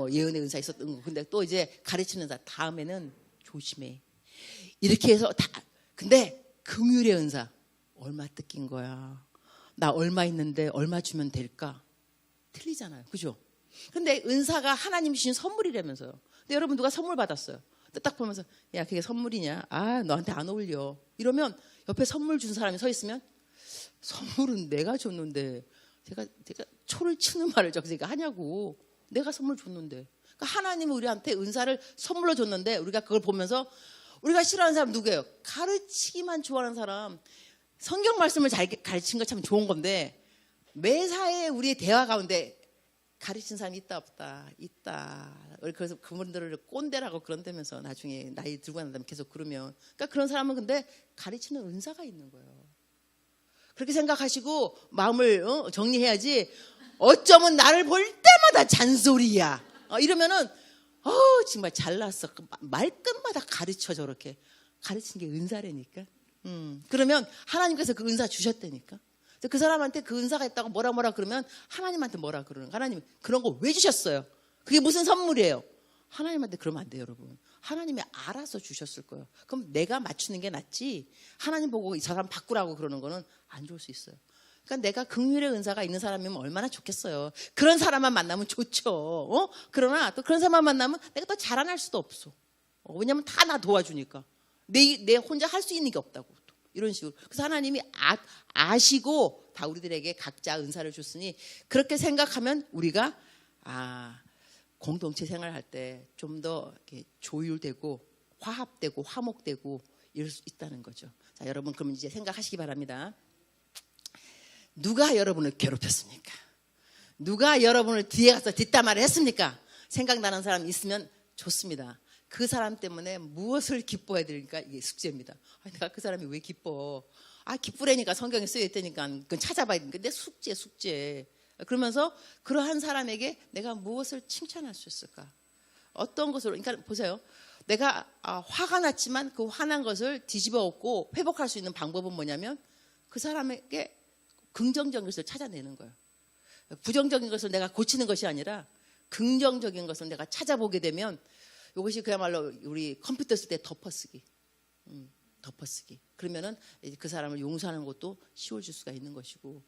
예언의 은사 있었던 거. 근데 또 이제 가르치는 은사, 다음에는 조심해. 이렇게 해서 다. 근데 긍휼의 은사, 얼마 뜯긴 거야. 나 얼마 있는데 얼마 주면 될까? 틀리잖아요, 그죠? 근데 은사가 하나님 주신 선물이라면서요. 근데 여러분 누가 선물 받았어요? 딱 보면서 야, 그게 선물이냐? 너한테 안 어울려. 이러면 옆에 선물 준 사람이 서 있으면 선물은 내가 줬는데 제가 초를 치는 말을 저기가 하냐고. 내가 선물 줬는데. 그러니까 하나님은 우리한테 은사를 선물로 줬는데 우리가 그걸 보면서 우리가 싫어하는 사람 누구예요? 가르치기만 좋아하는 사람. 성경 말씀을 잘 가르친 거 참 좋은 건데 매사에 우리의 대화 가운데 가르친 사람이 있다 없다? 있다. 그래서 그분들을 꼰대라고 그런다면서 나중에 나이 들고 난 다음에 계속 그러면. 그러니까 그런 사람은 근데 가르치는 은사가 있는 거예요. 그렇게 생각하시고 마음을 정리해야지. 어쩌면 나를 볼 때마다 잔소리야. 이러면은 정말 잘났어. 말끝마다 가르쳐. 저렇게 가르치는 게 은사라니까. 그러면 하나님께서 그 은사 주셨다니까. 그 사람한테 그 은사가 있다고 뭐라 그러면 하나님한테 뭐라 그러는 거야. 하나님 그런 거 왜 주셨어요? 그게 무슨 선물이에요? 하나님한테 그러면 안 돼요, 여러분. 하나님이 알아서 주셨을 거예요. 그럼 내가 맞추는 게 낫지, 하나님 보고 이 사람 바꾸라고 그러는 거는 안 좋을 수 있어요. 그러니까 내가 긍휼의 은사가 있는 사람이면 얼마나 좋겠어요. 그런 사람만 만나면 좋죠. 그러나 또 그런 사람만 만나면 내가 또 자라날 수도 없어. 왜냐면 다 나 도와주니까. 내 혼자 할 수 있는 게 없다고. 또 이런 식으로. 그래서 하나님이 아시고 다 우리들에게 각자 은사를 줬으니 그렇게 생각하면 우리가 공동체 생활할 때 좀 더 조율되고 화합되고 화목되고 이럴 수 있다는 거죠. 자, 여러분 그럼 이제 생각하시기 바랍니다. 누가 여러분을 괴롭혔습니까? 누가 여러분을 뒤에 가서 뒷담화를 했습니까? 생각나는 사람 있으면 좋습니다. 그 사람 때문에 무엇을 기뻐해야 되니까 이게 숙제입니다. 내가 그 사람이 왜 기뻐? 기쁘라니까 성경에 쓰여 있다니까 그건 찾아봐야 되니까 내 숙제. 그러면서 그러한 사람에게 내가 무엇을 칭찬할 수 있을까? 어떤 것으로? 그러니까 보세요. 내가 화가 났지만 그 화난 것을 뒤집어 엎고 회복할 수 있는 방법은 뭐냐면 그 사람에게 긍정적인 것을 찾아내는 거예요. 부정적인 것을 내가 고치는 것이 아니라 긍정적인 것을 내가 찾아보게 되면 이것이 그야말로 우리 컴퓨터 쓸 때 덮어쓰기. 그러면은 그 사람을 용서하는 것도 쉬워질 수가 있는 것이고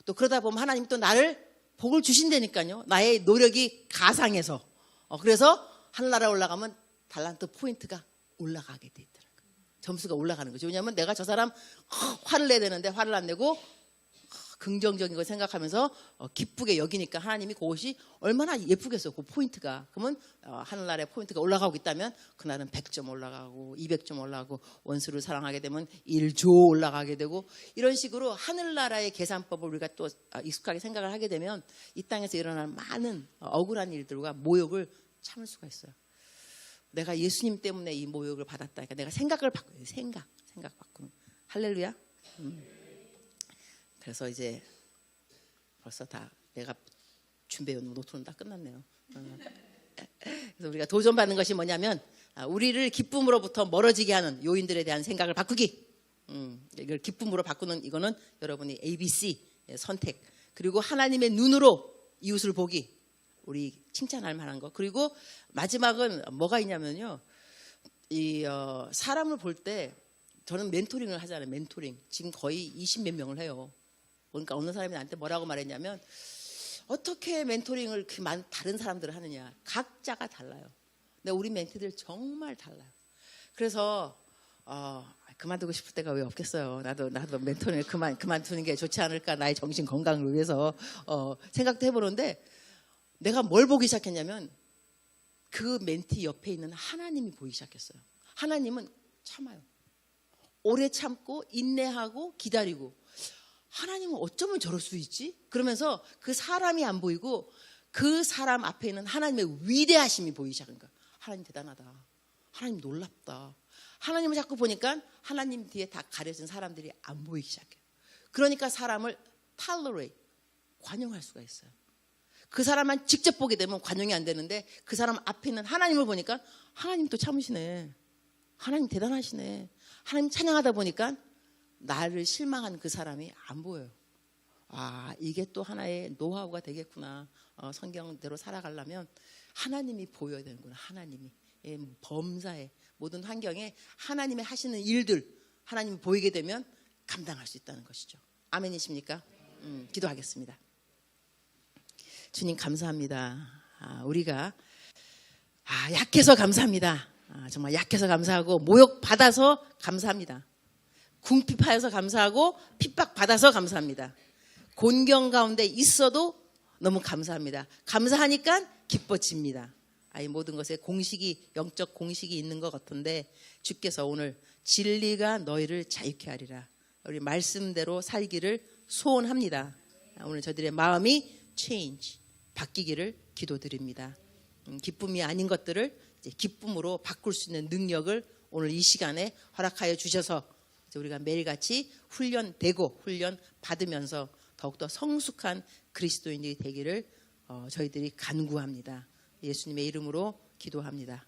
또 그러다 보면 하나님 또 나를 복을 주신다니까요. 나의 노력이 가상해서. 그래서 하늘나라 올라가면 달란트 포인트가 올라가게 돼 있더라고요. 점수가 올라가는 거죠. 왜냐하면 내가 저 사람 화를 내야 되는데 화를 안 내고 긍정적인 걸 생각하면서 기쁘게 여기니까 하나님이 그것이 얼마나 예쁘겠어요. 그 포인트가. 그러면 하늘나라의 포인트가 올라가고 있다면 그날은 100점 올라가고 200점 올라가고 원수를 사랑하게 되면 1조 올라가게 되고 이런 식으로 하늘나라의 계산법을 우리가 또 익숙하게 생각을 하게 되면 이 땅에서 일어나는 많은 억울한 일들과 모욕을 참을 수가 있어요. 내가 예수님 때문에 이 모욕을 받았다. 그러니까 내가 생각을 바꿔요. 생각 바꾸는. 할렐루야. 그래서 이제 벌써 다 내가 준비해온 노트는 다 끝났네요. 그래서 우리가 도전받는 것이 뭐냐면 우리를 기쁨으로부터 멀어지게 하는 요인들에 대한 생각을 바꾸기. 이걸 기쁨으로 바꾸는 이거는 여러분이 ABC 선택. 그리고 하나님의 눈으로 이웃을 보기. 우리 칭찬할 만한 거. 그리고 마지막은 뭐가 있냐면요. 사람을 볼 때 저는 멘토링을 하잖아요. 멘토링. 지금 거의 20몇 명을 해요. 그러니까 어느 사람이 나한테 뭐라고 말했냐면 어떻게 멘토링을 이렇게 다른 사람들을 하느냐. 각자가 달라요. 근데 우리 멘티들 정말 달라요. 그래서 그만두고 싶을 때가 왜 없겠어요. 나도 멘토링을 그만두는 게 좋지 않을까. 나의 정신 건강을 위해서 생각도 해보는데 내가 뭘 보기 시작했냐면 그 멘티 옆에 있는 하나님이 보이기 시작했어요. 하나님은 참아요. 오래 참고 인내하고 기다리고 하나님은 어쩌면 저럴 수 있지? 그러면서 그 사람이 안 보이고 그 사람 앞에 있는 하나님의 위대하심이 보이기 시작한 거야. 하나님 대단하다. 하나님 놀랍다. 하나님을 자꾸 보니까 하나님 뒤에 다 가려진 사람들이 안 보이기 시작해요. 그러니까 사람을 tolerate, 관용할 수가 있어요. 그 사람만 직접 보게 되면 관용이 안 되는데 그 사람 앞에 있는 하나님을 보니까 하나님 또 참으시네. 하나님 대단하시네. 하나님 찬양하다 보니까 나를 실망한 그 사람이 안 보여요. 이게 또 하나의 노하우가 되겠구나. 성경대로 살아가려면 하나님이 보여야 되는구나. 하나님이 범사에 모든 환경에 하나님이 하시는 일들 하나님이 보이게 되면 감당할 수 있다는 것이죠. 아멘이십니까? 기도하겠습니다. 주님 감사합니다. 우리가 약해서 감사합니다. 정말 약해서 감사하고 모욕받아서 감사합니다. 궁핍하여서 감사하고 핍박받아서 감사합니다. 곤경 가운데 있어도 너무 감사합니다. 감사하니까 기뻐집니다. 이 모든 것에 공식이 영적 공식이 있는 것 같은데 주께서 오늘 진리가 너희를 자유케 하리라. 우리 말씀대로 살기를 소원합니다. 오늘 저들의 마음이 change, 바뀌기를 기도드립니다. 기쁨이 아닌 것들을 이제 기쁨으로 바꿀 수 있는 능력을 오늘 이 시간에 허락하여 주셔서 우리가 매일같이 훈련되고 훈련 받으면서 더욱더 성숙한 그리스도인이 되기를 저희들이 간구합니다. 예수님의 이름으로 기도합니다.